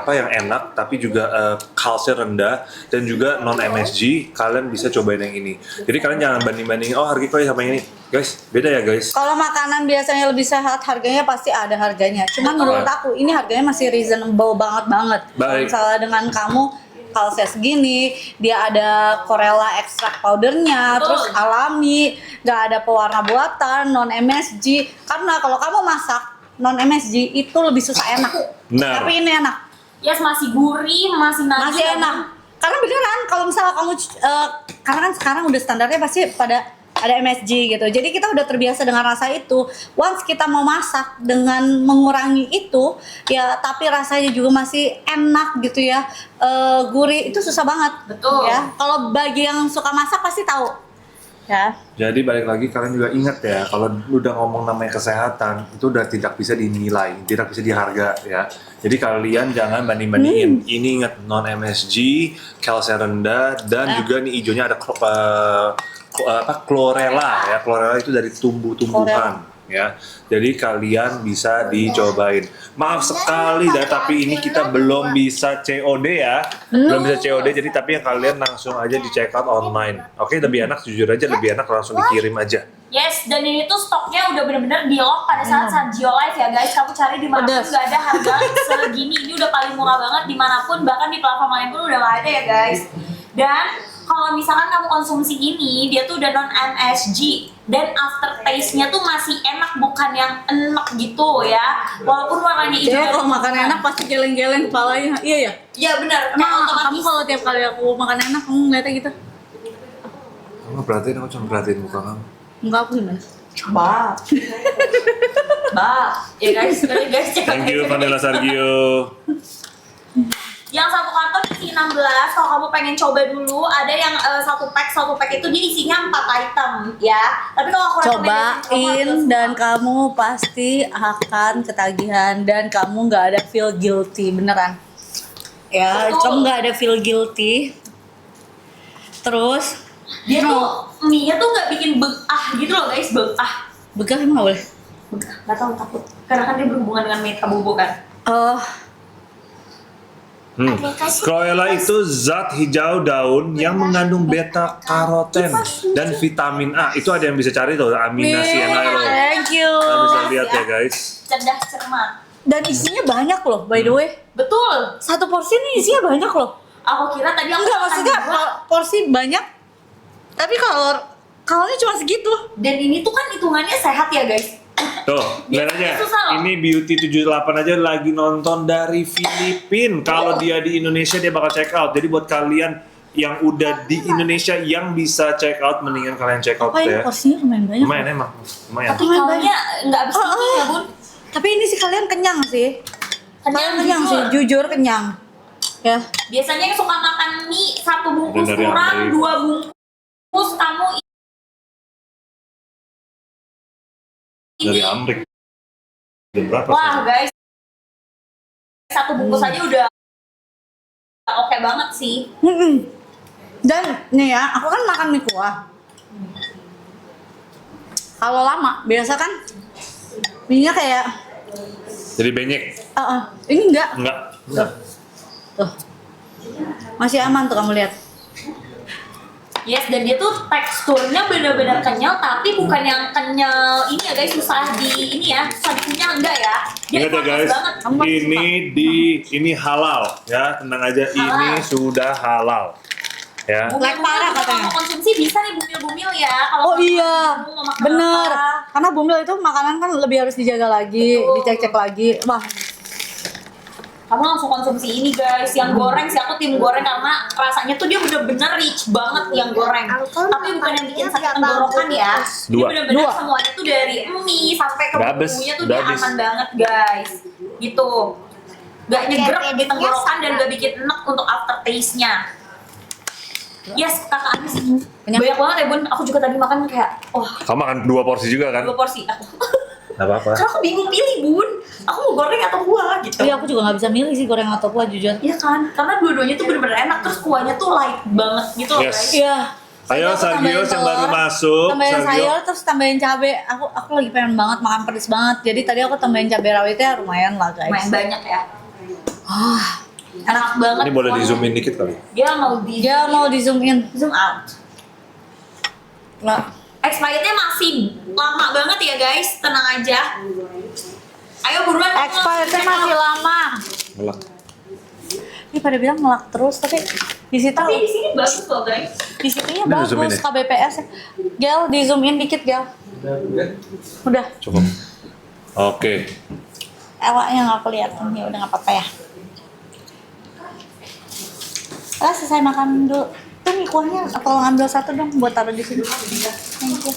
yang enak tapi juga kalsium rendah dan juga non MSG, kalian bisa cobain yang ini. Jadi kalian jangan banding-bandingin oh harga kok sama yang ini. Guys, beda ya guys. Kalau makanan biasanya lebih sehat, harganya pasti ada harganya. Cuman menurut aku ini harganya masih reasonable banget. Kalau Baik. misalnya dengan kamu kalsium segini, dia ada chlorella extract powdernya, Betul. terus alami, nggak ada pewarna buatan, non MSG. Karena kalau kamu masak non MSG itu lebih susah enak. Benar. Tapi ini enak, Yes, masih gurih, masih nagih. masih enak. Karena beneran kalau misalnya kamu, karena kan sekarang udah standarnya pasti pada ada MSG gitu. Jadi kita udah terbiasa dengan rasa itu. Once kita mau masak dengan mengurangi itu, ya tapi rasanya juga masih enak gitu ya. Gurih itu susah banget. Betul. Ya. Kalau bagi yang suka masak pasti tahu. Ya. Jadi balik lagi kalian juga ingat ya, kalau udah ngomong namanya kesehatan itu udah tidak bisa dinilai, tidak bisa diharga ya. Jadi kalian jangan banding-bandingin. Ini ingat non MSG, kalsium rendah dan juga nih hijaunya ada chlorella ya. Chlorella itu dari tumbuh-tumbuhan. ya. Jadi kalian bisa dicobain. Maaf sekali dah, tapi ini kita belum bisa COD ya. Belum bisa COD, jadi tapi yang kalian langsung aja di check out online. Oke, lebih enak, jujur aja lebih enak langsung dikirim aja. Yes, dan ini tuh stoknya udah bener-bener di lock pada saat Sadio Live ya guys. Kamu cari di mana pun nggak ada harga segini. Ini udah paling murah banget dimanapun, bahkan di platform lain pun udah nggak ada ya guys. Dan kalau misalkan kamu konsumsi ini, dia tuh udah non MSG dan aftertaste-nya tuh masih enak, bukan yang enak gitu ya. Walaupun warnanya hijau. Jadi kalau makan enak pasti geleng-geleng kepalanya. Iya ya. Iya benar. Kayak Emang otomatis. kamu kalau tiap kali aku makan enak kamu ngeliatnya gitu? Kamu perhatiin, aku cuma perhatiin muka kamu. Enggak, aku gimana? Bah. Ya guys, guys cek Thank you Vanilla Sergio. Yang satu karton isi 16, kalau kamu pengen coba dulu, ada yang satu pack itu dia isinya 4 item ya. Tapi kalau aku Cobain dan kamu pasti akan ketagihan dan kamu nggak ada feel guilty, beneran. Ya, Betul. kamu nggak ada feel guilty. Terus dia tuh mie-nya tuh nggak bikin gitu loh guys, begah emang nggak boleh. nggak tahu takut karena kan dia berhubungan dengan meta bubuk kan. Chlorella itu zat hijau daun yang mengandung beta karoten dan vitamin A. Itu ada yang bisa cari tuh, aminasianide. Thank you. Kalian bisa lihat ya guys. Cerdas cermat. Dan isinya banyak loh, by the way. Betul. Satu porsi ini isinya banyak loh. Aku kira tadi aku Enggak, makan maksudnya dua. porsi banyak. Tapi kalornya cuma segitu. Dan ini tuh kan hitungannya sehat ya guys. Tuh, lihat aja. Susah loh. Ini Beauty 78 aja lagi nonton dari Filipina. Kalau dia di Indonesia dia bakal check out. Jadi buat kalian yang udah di Indonesia yang bisa check out, mendingan kalian check out Apa ini ya. porsinya lumayan banyak. Lumayan emang, lumayan. Tapi kalaunya nggak habis pikir ya bun. Tapi ini sih kalian kenyang sih. Kenyang sih, jujur kenyang. Ya. Biasanya yang suka makan mie 1 bungkus Dari kurang, Amrik. 2 bungkus kamu Dari ini. Amrik. Jam berapa? Wah guys, 1 bungkus aja udah oke banget sih. Dan nih ya, aku kan makan mie kuah. Kalau lama, biasa kan mie-nya kayak Jadi benyek? ini enggak. Enggak. Tuh. Masih aman tuh kamu lihat. Yes, dan dia tuh teksturnya benar-benar kenyal, tapi bukan yang kenyal ini ya guys, susah di ini ya, susah dikunyah enggak ya. Dia Ingat ya panas guys, banget. ini halal ya, tenang aja, ini sudah halal ya. Like parah Kalau katanya. mau konsumsi bisa nih bumil-bumil ya. Kalau Oh kamu iya, mau makan bener. apa. Karena bumil itu makanan kan lebih harus dijaga lagi, Betul. dicek-cek lagi. Wah, Kamu langsung konsumsi ini guys, yang goreng sih, aku tim goreng karena rasanya tuh dia bener-bener rich banget yang goreng. Tapi bukan yang bikin sakit tenggorokan ya. Dia Dua. bener-bener semuanya tuh dari mie sampai ke Udah habis, bumbunya tuh udah dia habis. aman banget guys. Gitu. Gak nyegrek di tenggorokan dan gak bikin enak untuk aftertaste-nya. Yes, kakak Anis. Banyak banget ya bun, aku juga tadi makan kayak, wah Kamu makan 2 porsi juga kan? 2 porsi. Gak apa-apa. Karena aku bingung pilih bun, aku mau goreng atau kuah gitu. iya aku juga nggak bisa milih sih goreng atau kuah jujur. Iya kan, karena dua-duanya tuh bener-bener enak, terus kuahnya tuh light banget gitu loh Yes. guys. Iya. Ayo Aku Sargios tambahin yang baru telur, masuk. Tambahin Sargio. sayur terus tambahin cabe. Aku lagi pengen banget makan pedes banget. Jadi tadi aku tambahin cabe rawitnya lumayan lah guys. Lumayan banyak ya. Enak banget. Ini boleh di kuahnya. zoom in dikit kali. Dia mau di Dia mau di zoom in. zoom out. Lah, Expirednya masih lama banget ya guys, tenang aja. Ayo buruan. expirednya masih lama. Ngelak. Ini pada bilang ngelak terus tapi di situ Tapi di sini bagus loh guys. di situnya Ini zoom in bagus ya? KBPS. Gel di zoom in dikit Gel. Udah. Cukup. Oke. Ewaknya nggak kelihatan ya udah nggak apa-apa ya. Selesai makan dulu. Tuh mie kuahnya tolong ambil satu dong buat taruh di sini. Thank you.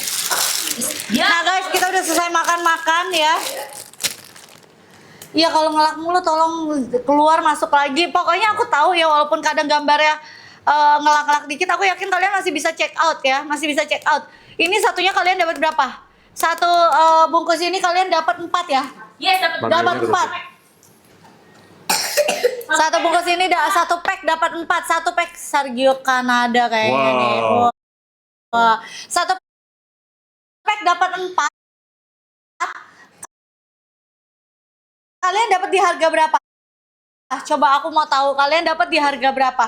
Dia Nah guys, kita udah selesai makan-makan ya. Iya kalau ngelak mulu tolong keluar masuk lagi. Pokoknya aku tahu ya walaupun kadang gambarnya ngelak-ngelak dikit, aku yakin kalian masih bisa check out ya, masih bisa check out. Ini satunya kalian dapat berapa? Satu bungkus ini kalian dapat 4 ya? yes dapat Dapat 4. Satu bungkus ini satu pack dapat 4. Satu pack Sergio Kanada kayaknya nih. Wow. Wah. Satu pack dapat 4. Kalian dapat di harga berapa? Coba aku mau tahu kalian dapat di harga berapa?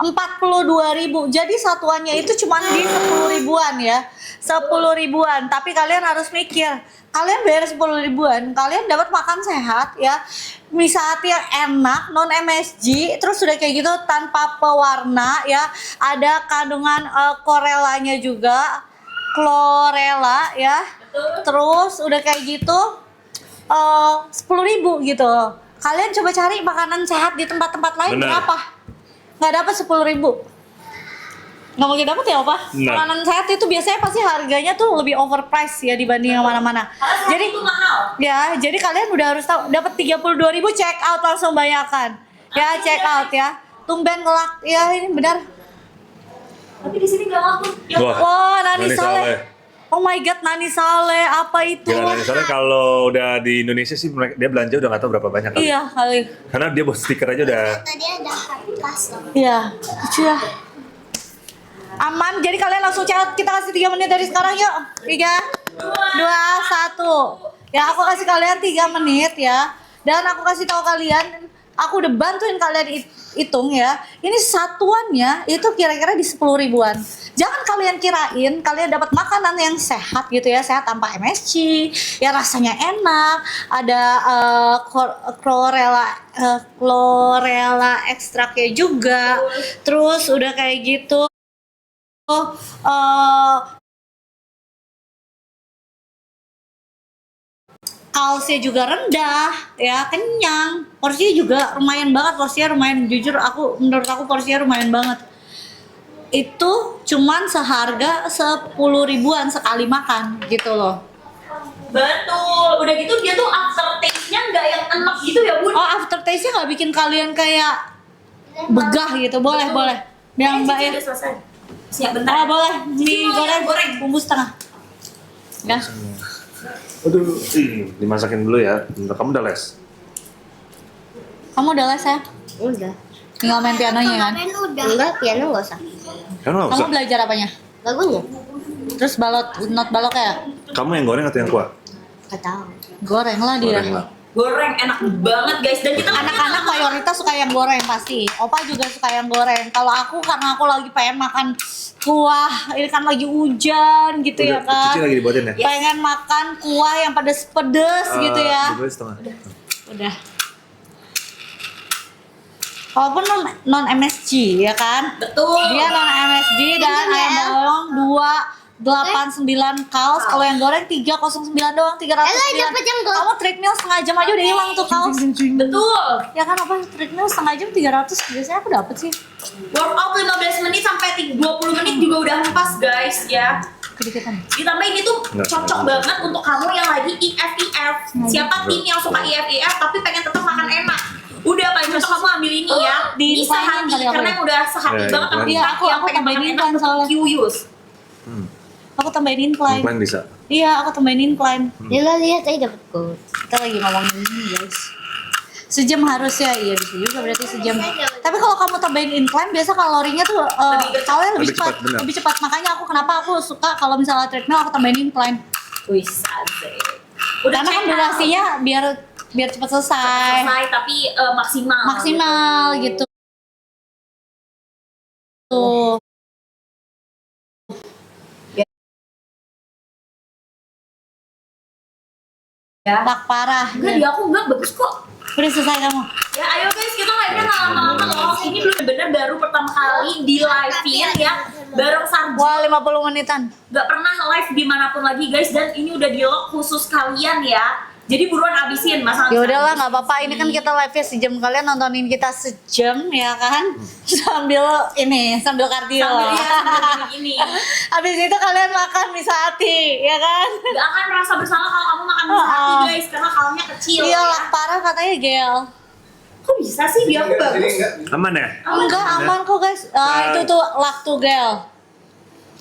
42.000. Jadi satuannya itu cuma di 10 ribuan ya. 10 ribuan. Tapi kalian harus mikir, kalian bayar 10 ribuan, kalian dapat makan sehat ya. Mie Sehati yang enak, non MSG, terus udah kayak gitu tanpa pewarna ya. Ada kandungan chlorella-nya juga. Chlorella ya. Terus udah kayak gitu 10.000 gitu. Kalian coba cari makanan sehat di tempat-tempat lain. Bener. Berapa? Nggak dapat 10.000. Nggak mungkin dapat ya, Opa? Nah. Makanan sehat itu biasanya pasti harganya tuh lebih overpriced ya dibanding yang mana-mana. Jadi itu mahal. ya, jadi kalian udah harus tahu dapat 32.000, check out langsung bayarkan. Ya, check out ya. Tumben ngelak. Ya, ini benar. Tapi di sini nggak laku. Wah, Nani Nani Saleh. Saleh. Oh my god, Nani Saleh, apa itu? Gila, Nani Saleh kalau udah di Indonesia sih dia belanja udah nggak tahu berapa banyak kali. Iya, kali. Karena dia buat stiker aja udah. Tadi ada kertas loh. Iya, lucu ya. Aman, jadi kalian langsung chat. Kita kasih 3 menit dari sekarang yuk. 3, 2, 1. Ya, aku kasih kalian 3 menit ya. Dan aku kasih tahu kalian, aku udah bantuin kalian hitung ya. Ini satuannya itu kira-kira di 10 ribuan. Jangan kalian kirain kalian dapat makanan yang sehat gitu ya, sehat tanpa MSG, ya rasanya enak, ada chlorella ekstraknya juga. Terus udah kayak gitu kalsinya juga rendah ya, kenyang, porsinya juga lumayan banget, porsinya lumayan, jujur menurut aku porsinya lumayan banget. Itu cuman seharga 10 ribuan sekali makan gitu loh. Betul. Udah gitu dia tuh after taste-nya nggak yang enak gitu ya, Bun. Oh, aftertaste-nya nggak bikin kalian kayak begah gitu. Boleh, boleh. Yang Mbak ya. Udah selesai. Siap bentar. Oh, boleh. Mie Cuma goreng, goreng. bumbu setengah. Ya. Aduh, dimasakin dulu ya. Bentar, kamu udah les? Kamu udah les ya? Udah. Tinggal main pianonya kan? Kemarin udah. Enggak, piano nggak usah. Kamu nggak usah. Kamu belajar apanya? Lagunya? Terus not baloknya ya? Kamu yang goreng atau yang kuah? Nggak tahu. Goreng lah dia. Goreng lah. Goreng enak banget, guys. Dan kita Anak-anak mayoritas suka yang goreng pasti. Opa juga suka yang goreng. Kalau aku karena aku lagi pengen makan kuah, ini kan lagi hujan gitu ya kan. Cici lagi dibuatin ya? Pengen makan kuah yang pedes-pedes gitu ya. Dibuatin setengah. Udah. Walaupun non MSG ya kan. betul. Dia non MSG dan Ini ayam ya. bolong 289 kaos. Kalau yang goreng 309 doang, 309. dapat yang goreng. Kamu treadmill setengah jam aja udah hilang tuh kaos. Betul. Ya kan apa treadmill setengah jam 300 biasanya aku dapet sih. Workout 15 menit sampai 20 menit juga udah pas, guys ya. Kedikatan. Ditambahin itu Nggak, cocok nggak. banget untuk kamu yang lagi IF. Siapa tim yang suka IF tapi pengen tetap makan enak. Udah paling cocok kamu ambil ini ya. Di Ini incline sehati kali aku karena ya? yang udah sehati Ya, banget sama incline. Iya, kita yang aku pengen tambahin makan incline enak soalnya. Q-use. Aku tambahin incline. Incline bisa. Iya, aku tambahin incline. Lila lihat tadi dapat gold. Kita lagi ngomongin ini guys. Sejam harusnya, iya bisa juga berarti sejam. Tapi kalau kamu tambahin incline, biasa kalorinya tuh kalorinya lebih Lebih cepat, cepat, benar. lebih cepat. Makanya kenapa aku suka kalau misalnya treadmill aku tambahin incline. Wih, asik. Karena kan check out. durasinya biar cepat selesai, selesai tapi maksimal. maksimal gitu. Tuh. Ya. Tak parah. Enggak, di aku enggak bagus kok. Udah selesai kamu. Ya ayo guys, kita live-nya nggak lama-lama loh. Ini bener-bener baru pertama kali di live-in ya bareng Sarjo. Wah, 50 menitan. Gak pernah live dimanapun lagi guys, dan ini udah di lock khusus kalian ya. Jadi buruan abisin Mas Hamzah. Ya udahlah, nggak apa-apa. Ini kan kita live-nya sejam, kalian nontonin kita sejam ya kan? Sambil kardio. Sambil ya, sambil ini. Habis itu kalian makan mie sehati, ya kan? Gak akan merasa bersalah kalau kamu makan mie hati guys, karena kalornya kecil. Iya ya. lah, parah katanya Gel. Kok bisa sih dia aku bagus? Aman ya? Enggak, aman kok guys. Itu tuh lak tuh Gel.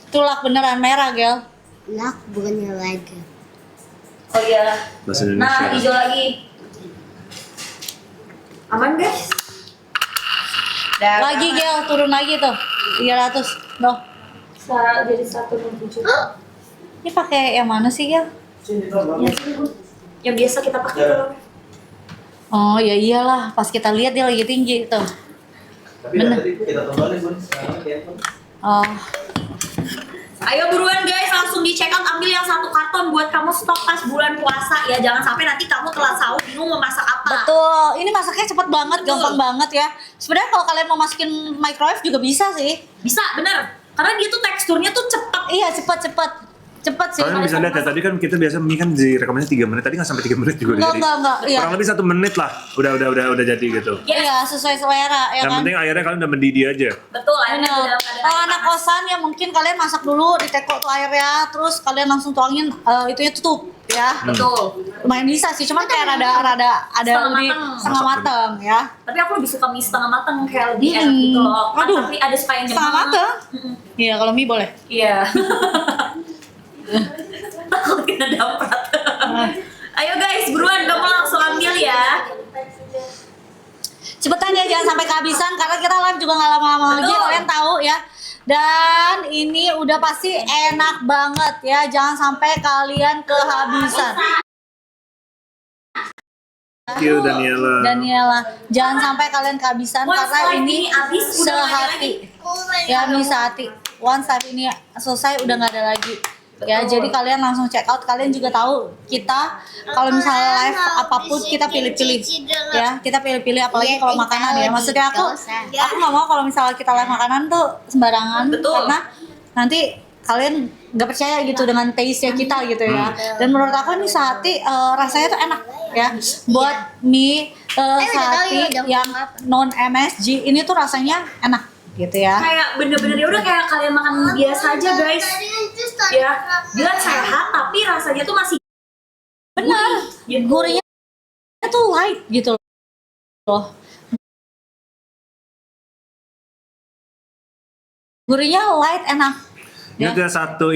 Itu lak beneran merah Gel. Lak bukannya laga. Oh iya. Bahasa Nah, Indonesia. hijau lagi. Aman guys? Lagi Gel, turun lagi tuh. 300. Loh. Jadi 167. Ini pakai yang mana sih Gel? Yang biasa kita pakai telur. Oh ya iyalah, pas kita lihat dia lagi tinggi tuh. Tapi tadi kita tontonin Bun. Oh, Ayo buruan guys, langsung di check out, ambil yang 1 karton buat kamu stok pas bulan puasa ya. Jangan sampai nanti kamu telat sahur bingung mau masak apa. betul. Ini masaknya cepet banget, gampang banget ya. Sebenarnya kalau kalian mau masukin microwave juga bisa sih. Bisa, bener. Karena dia tuh teksturnya tuh cepet. Iya, cepet sih. Kalian bisa lihat ya, tadi kan kita biasa mie kan direkamannya 3 menit, tadi nggak sampai 3 menit juga Enggak, iya. kurang lebih 1 menit lah, udah jadi gitu. Iya, sesuai selera ya Yang kan. penting airnya kalian udah mendidih aja. Betul, airnya Bener. udah ada Kalau air anak panas. kosan ya mungkin kalian masak dulu di teko tuh airnya, terus kalian langsung tuangin itunya tutup ya. Betul. Lumayan bisa sih, cuman kayak rada ada Setengah lebih mateng. setengah mateng ya. Tapi aku lebih suka mie setengah mateng, kayak lebih enak Hmm. gitu loh. Kan Aduh. tapi ada suka yang Setengah mateng. Iya, kalau mie boleh. Iya. Takut kena damprat. Ayo guys, buruan kamu langsung ambil ya. Cepetan ya, jangan sampai kehabisan karena kita live juga nggak lama-lama lagi, Betul. kalian tahu ya. Dan ini udah pasti enak banget ya, jangan sampai kalian kehabisan. Thank you Daniela. Jangan sampai kalian kehabisan Once karena live ini ini habis, udah nggak ada sehati. lagi. Ya, mie sehati. Once live ini selesai udah nggak ada lagi. Ya, Betul. jadi kalian langsung check out. Kalian juga tahu kita kalau misalnya live apapun kita pilih-pilih. Ya, kita pilih-pilih apalagi kalau makanan ya. Maksudnya aku nggak mau kalau misalnya kita live makanan tuh sembarangan. Betul. Karena nanti kalian nggak percaya gitu dengan taste-nya kita gitu ya. Dan menurut aku ini sehati rasanya tuh enak ya. Buat mie sehati yang non MSG ini tuh rasanya enak gitu ya. Kayak bener-bener ya udah kayak kalian makan biasa aja guys. Ya, dia sehat tapi rasanya tuh masih Benar. gitu. Gurihnya tuh light gitu loh. Gurihnya light, enak. Ini Ya. udah satu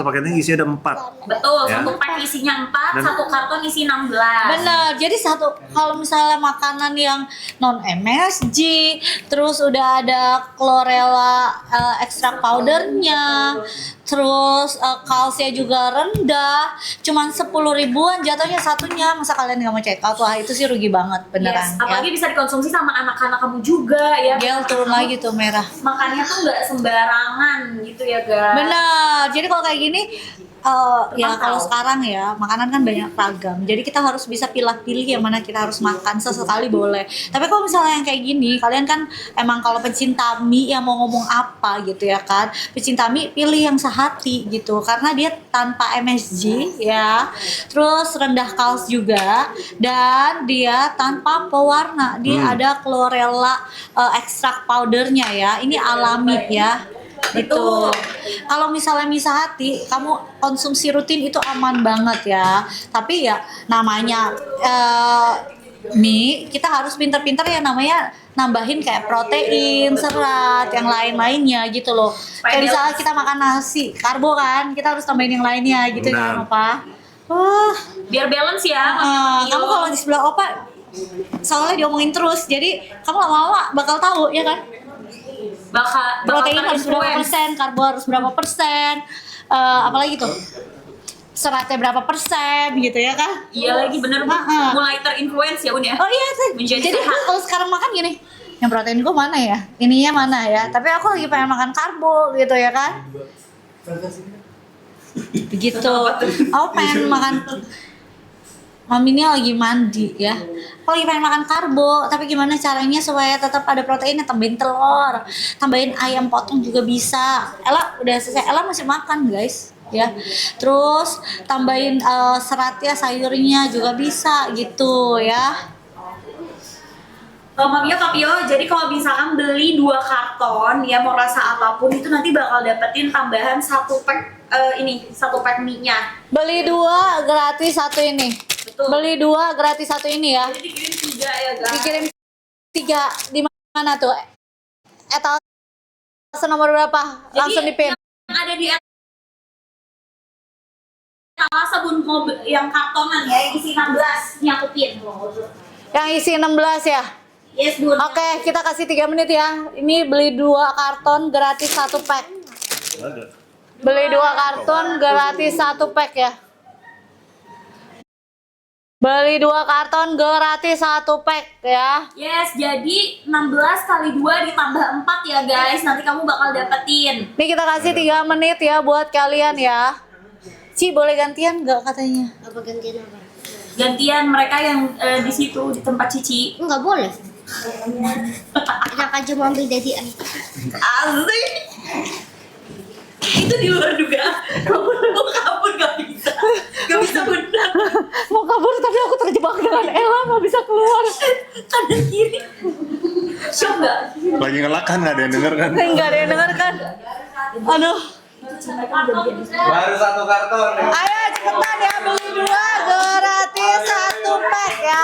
paketnya isinya ada 4. Betul, Ya. satu pack isinya 4, Dan- satu karton isi 16. Bener, jadi kalau misalnya makanan yang non MSG, terus udah ada chlorella extract powdernya, terus kalsinya juga rendah, cuman 10 ribuan jatuhnya satunya. Masa kalian nggak mau check out? Wah, itu sih rugi banget beneran. Yes, apalagi bisa dikonsumsi sama anak-anak kamu juga ya. Gel turun lagi tuh merah. Makannya tuh nggak sembarangan gitu ya guys. Benar. Jadi kalau kayak gini ya Emang kalau tahu. sekarang ya makanan kan banyak ragam. Jadi kita harus bisa pilih-pilih yang mana kita harus makan, sesekali boleh. Tapi kalau misalnya yang kayak gini, kalian kan emang kalau pecinta mie yang mau ngomong apa gitu ya kan. Pecinta mie pilih yang sehati gitu karena dia tanpa MSG ya. Terus rendah kals juga dan dia tanpa pewarna. Dia ada chlorella extract powdernya ya. Ini alami ya. Itu kalau misalnya mie sehati kamu konsumsi rutin itu aman banget ya, tapi ya namanya mie kita harus pinter-pinter ya, namanya nambahin kayak protein, serat, yang lain-lainnya gitu loh. Kayak misalnya kita makan nasi karbo kan, kita harus tambahin yang lainnya gitu Benar. ya apa. Wah, Biar balance ya. kamu kalau di sebelah opa soalnya diomongin terus, jadi kamu lama-lama bakal tahu ya kan. bakal Protein harus berapa terinfluence. persen, karbo harus berapa persen, apalagi tuh seratnya berapa persen gitu ya kan. Iya lagi bener Bu. Ha-ha. Mulai terinfluence ya Bun ya. Oh iya sih. Menjadi Jadi sehat. kalau sekarang makan gini, yang protein gue mana ya, ininya mana ya, tapi aku lagi pengen makan karbo gitu ya kan. Begitu. Aku pengen makan. Mami ini lagi mandi ya. Aku lagi pengen makan karbo, tapi gimana caranya supaya tetap ada proteinnya? Tambahin telur, tambahin ayam potong juga bisa. Ella udah selesai, Ella masih makan guys ya. Terus tambahin seratnya, sayurnya juga bisa gitu ya. Mamia Papio, jadi kalau misalkan beli 2 karton ya mau rasa apapun itu nanti bakal dapetin tambahan 1 pack satu pack mie-nya. Beli 2 gratis 1 ini. Betul. Beli 2 gratis 1 ini ya. Jadi dikirim 3 ya guys. Dikirim 3 di mana tuh? Etalase nomor berapa? Langsung Jadi dipin. yang ada di etalase Bun, yang kartonan ya, yang isi 16 nya aku pin. Yang isi 16 ya. Yes Bun. Oke, kita kasih 3 menit ya. Ini beli 2 karton gratis 1 pack. Beli 2 karton gratis 1 pack ya. Beli 2 karton gratis 1 pack ya. Yes, jadi 16 kali 2 ditambah 4 ya guys. Nanti kamu bakal dapetin. Nih kita kasih 3 menit ya buat kalian ya. Ci boleh gantian nggak katanya? Apa gantian apa? Gantian mereka yang di situ di tempat Cici. Enggak boleh. Enak aja mau ambil dari ayah. Asik. Itu di luar dugaan. Kamu mau kabur gak bisa. Gak bisa benar. Mau kabur tapi aku terjebak dengan Ella nggak bisa keluar. Kanan kiri. Shock gak? Lagi ngelak kan, nggak ada yang denger kan? Nggak ada yang denger kan? Aduh. Baru 1 karton. Ayo cepetan ya, beli 2 gratis 1 pack ya.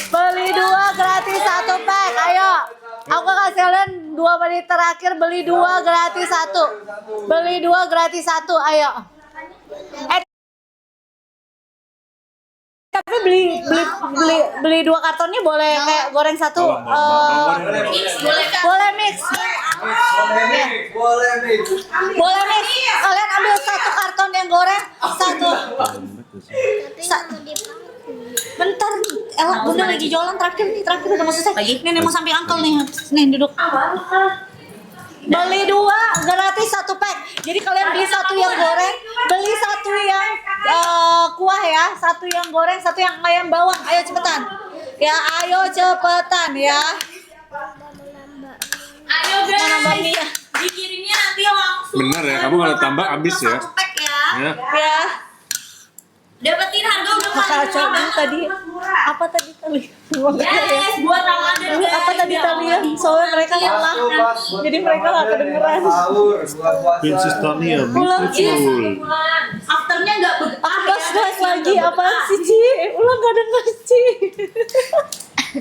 Beli 2 gratis 1 pack. Ayo. Aku kasih kalian 2 menit terakhir, beli 2 gratis 1. Beli 2 gratis 1. Ayo. Tapi beli 2 kartonnya boleh kayak goreng 1. Boleh mix. Boleh nih. Boleh mix. Kalian ambil 1 karton yang goreng, 1. Bentar, Ella bunda lagi jualan terakhir udah mau selesai. Nih mau samping angkel nih duduk. Beli 2 gratis 1 pack. Jadi kalian beli 1 yang goreng, beli 1 yang kuah ya, 1 yang goreng, 1 yang ayam bawang. Ayo cepetan. Ya, ayo cepetan ya. Ayo guys. Dikirimnya nanti langsung. Bener ya, kamu kalau tambah habis ya. 1 pack ya. Ya. Dapetin harga udah Kacau tadi. Apa tadi kali? Yes, buat Ramadan. Ini apa tadi Talia? Soalnya mereka kalah. Jadi mereka gak kedengeran. Sahur buat puasa. Princess Tania, Ulang, Ci. beautiful. Afternya nggak Apa lagi? Apaan sih, Ci? Ulang gak denger, Ci.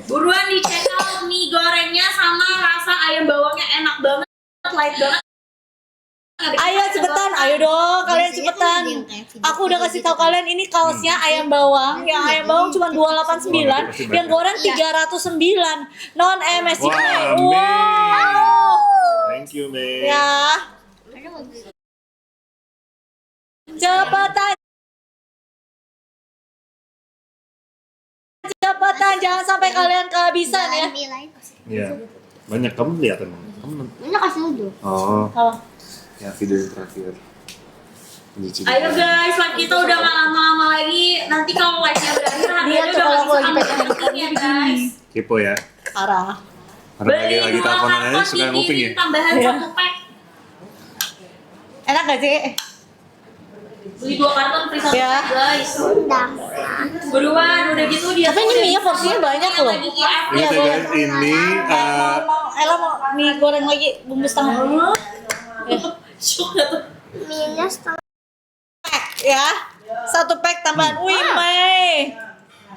Buruan dicek out mie gorengnya sama rasa ayam bawangnya enak banget, light banget. Ayo cepetan, ayo dong kalian cepetan. Aku udah kasih tahu kalian ini kaosnya ayam bawang. Yang ayam bawang cuma 289, yang goreng 309. Non MSG. Wah, Mei. Wow. Thank you, Mei. Ya. Cepetan. Cepetan, jangan sampai kalian kehabisan ya. Iya. Banyak kamu lihat emang. Kamu Mana kasih dulu? Oh, Oh. ya video yang terakhir. Ayo guys, live kita udah gak lama-lama lagi. Nanti kalau live-nya berakhir harganya Dia udah tuh kalau gak aku bisa lagi ambil pegang handphone ya guys. Kepo ya. Parah. Karena lagi teleponan aja suka nguping ya. Tambahan Iya. 1 pack. Enak gak sih? Beli 2 karton free 1 Ya. pack guys. Buruan, udah gitu dia. Tapi ini mie-nya porsinya banyak loh. Lagi IF. Lihat ya guys, ini Ella mau mie goreng lagi bumbu setengah. Syuk gak tuh? Minus Ya, 1 pack tambahan. Wih, Mei.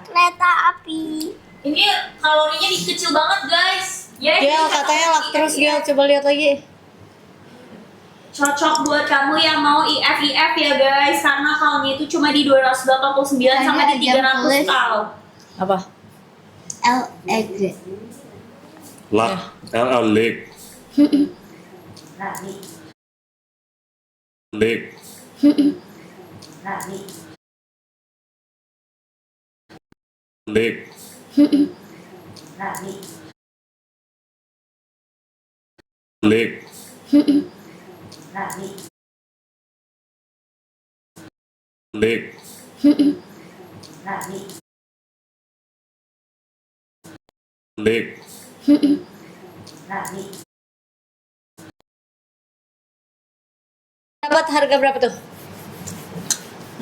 kereta api. Ini kalorinya kecil banget guys. Ya, Dia katanya lak terus dia coba lihat lagi. Cocok buat kamu yang mau IF ya guys, karena kalnya itu cuma di 289 sama di 300 kal. Apa? Egg. lak, leg. Leg. Leg. Leg. Leg. Leg. Dapat harga berapa tuh?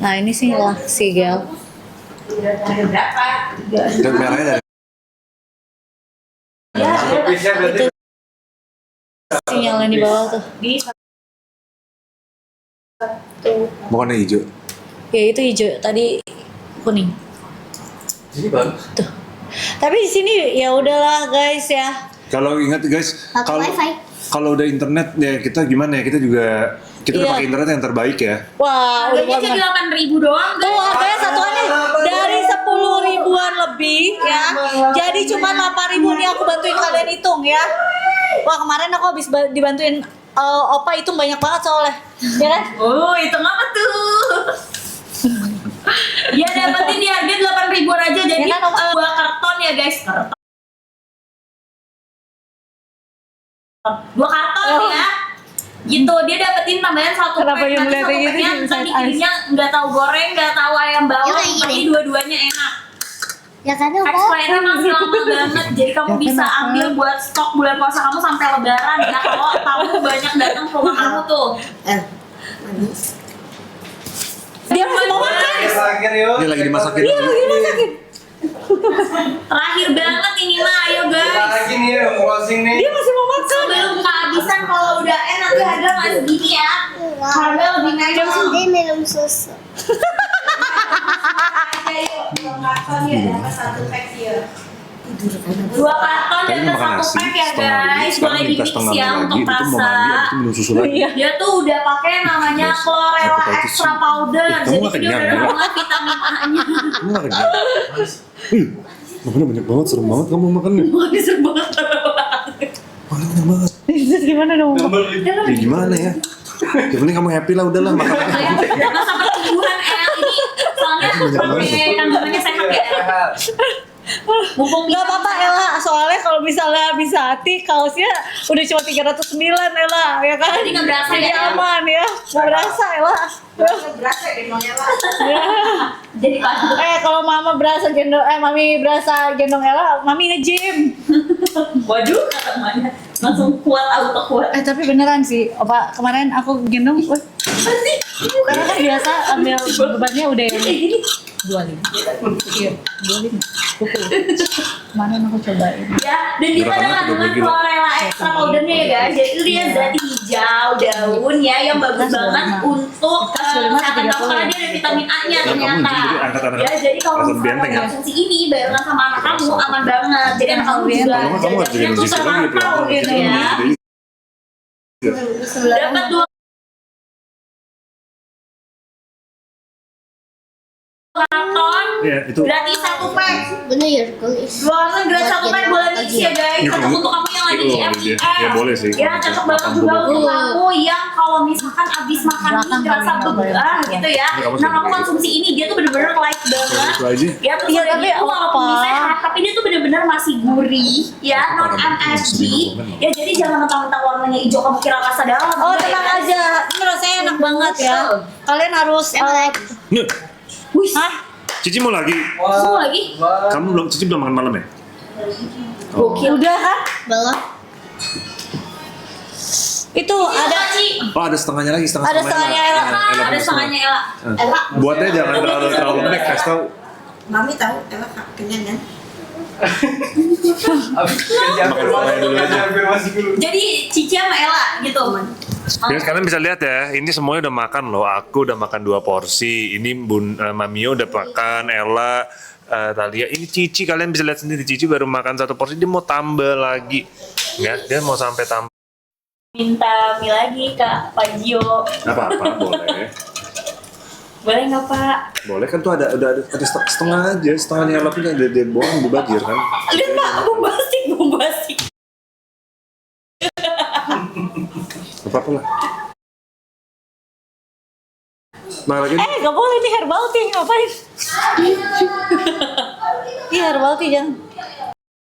Nah, ini sih laksi, Gel. Dan merahnya dari Bisa berarti Sinyalnya di bawah tuh. bukannya hijau. Ya itu hijau, tadi kuning. ini bagus. Tuh. Tapi di sini ya udahlah guys ya. Kalau ingat guys, Pakai kalau wifi. kalau udah internet ya kita gimana ya, kita juga udah Iya. pakai internet yang terbaik ya. Wah, udah Harganya banget. cuma 8.000 doang Tuh guys. harganya satuannya dari 10 ribuan lebih ya. Jadi cuma 8.000 nih aku bantuin kalian hitung ya. Wah kemarin aku habis dibantuin Opa hitung banyak banget soalnya. Ya kan? Oh, itu apa tuh? Dia dapetin di harga 8.000-an aja, jadi Ya kan, Om? 2 karton ya guys, karton. 2 karton nih ya. Gitu, dia dapetin tambahan 1 Kenapa pack. yang Nanti melihatnya 1 gitu packnya sih, ntar Miss dikirimnya nggak tahu goreng, nggak tahu ayam Ya, bawang, kayak tapi gini. dua-duanya enak. Ya kan udah. Expirednya masih lama banget, jadi kamu bisa ambil buat stok bulan puasa kamu sampai lebaran ya. Kalau tamu banyak datang ke rumah kamu tuh. Dia masih mau makan. Terakhir yuk. Ini lagi dimasakin. Iya, lagi masakin. Terakhir banget ini mah, ayo Kita guys. lagi nih, closing nih. Dia masih mau makan. Sebelum kehabisan, kalau udah nanti harga nggak segini ya. Harga lebih naik. Dia minum susu. Dua karton Tadi dan makan satu nasi pack ya setengah guys. sekarang Boleh minta di mix setengah ya lagi, untuk itu mau rasa. mandi, habis itu minum susu lagi. Iya. Dia tuh udah pakai namanya Yes. chlorella Hepatitis extra C. powder. Kamu Jadi nggak dia kenyang, udah ya? banget vitamin A-nya. Kamu nggak kenyang? Makannya banyak banget, serem banget kamu makannya. Makanya seru banget. Makannya banyak banget. Terus gimana dong? Ya gimana ya? Yang penting kamu happy lah, udahlah makan aja. Jangan sampai tumbuhan ini. Soalnya pakai kandungannya sehat ya. Mumpung Gak apa-apa Ella, soalnya kalau misalnya bisa hati kaosnya udah cuma 309 Ella, ya kan? Jadi nggak berasa Jadi ya? aman ya, nggak berasa Ella. Berasa deh nyonya lah. Ya. Jadi pas Kalau mama berasa gendong, mami berasa gendong Ella, mami nge-gym. waduh kata emaknya langsung kuat, auto kuat. Tapi beneran sih, Opa, kemarin aku gendong, karena kan biasa ambil bebannya udah yang 25. Iya, 25. Kemarin aku cobain. Ya, dan dia Gerakannya ada udah kandungan gila. chlorella extra powdernya ya guys. Jadi itu dia zat hijau daun ya yang bagus banget untuk kesehatan kamu karena dia ada vitamin A-nya Kamu ternyata. jadi angkat anak Ya, jadi kalau rasa misalnya benteng ya? konsumsi ini barengan sama anak kamu aman banget. Jadi anak kamu juga Kalau nggak kamu harus jadi jajannya tuh musisi lagi, termantau pelan-pelan. gitu Kita ya. jadi- Dapat 2 karton. Iya, itu. Gratis 1 pack. Bener ya, guys. Luaran gratis 1 pack boleh mix ya guys. Itu. Cocok untuk kamu yang lagi Itu, di FIS. ya, boleh sih. Ya cocok banget juga untuk kamu yang kalau misalkan abis makan ini ngerasa begah gitu ya. Ini kamu Nah kamu sendiri. konsumsi ini dia tuh bener-bener light banget. Itu aja. Ya terus Iya, udah tapi gitu walaupun apa? mie sehat tapi dia tuh bener-bener masih gurih ya, non MSG. Ya jadi jangan mentang-mentang warnanya hijau kamu kira rasa dalam. Oh enggak tenang ya. aja, ini rasanya enak banget ya. Kalian harus, Nih, Wih, hah? Cici mau lagi? semua lagi. Kamu belum, Cici belum makan malam ya? Gokil. Udah kan? Belum. Itu Ada ada Ci. Oh, ada setengahnya lagi, setengah. Ada setengahnya Ella. Ada setengahnya Ella. Buatnya jangan terlalu lembek, kasih tau. Mami tahu, Ella kenyang kan? Afirmasi dulu aja, afirmasi dulu. Jadi Cici sama Ella gitu. Ya, kalian bisa lihat ya, ini semuanya udah makan loh. Aku udah makan 2 porsi. Ini Mamio udah makan, Ella, Talia. Ini Cici, kalian bisa lihat sendiri. Cici baru makan 1 porsi, dia mau tambah lagi. Ya, dia mau sampai tambah. Minta mie lagi Kak Pak Gio. Apa-apa, boleh. Boleh nggak Pak? Boleh kan tuh ada setengah aja, setengahnya Ella punya dia bohong dibajir kan. Lihat Pak, bombastik. Apa-apa lah. Nah, lagi gak boleh nih herbal tea, ngapain? Iya herbal tea jangan.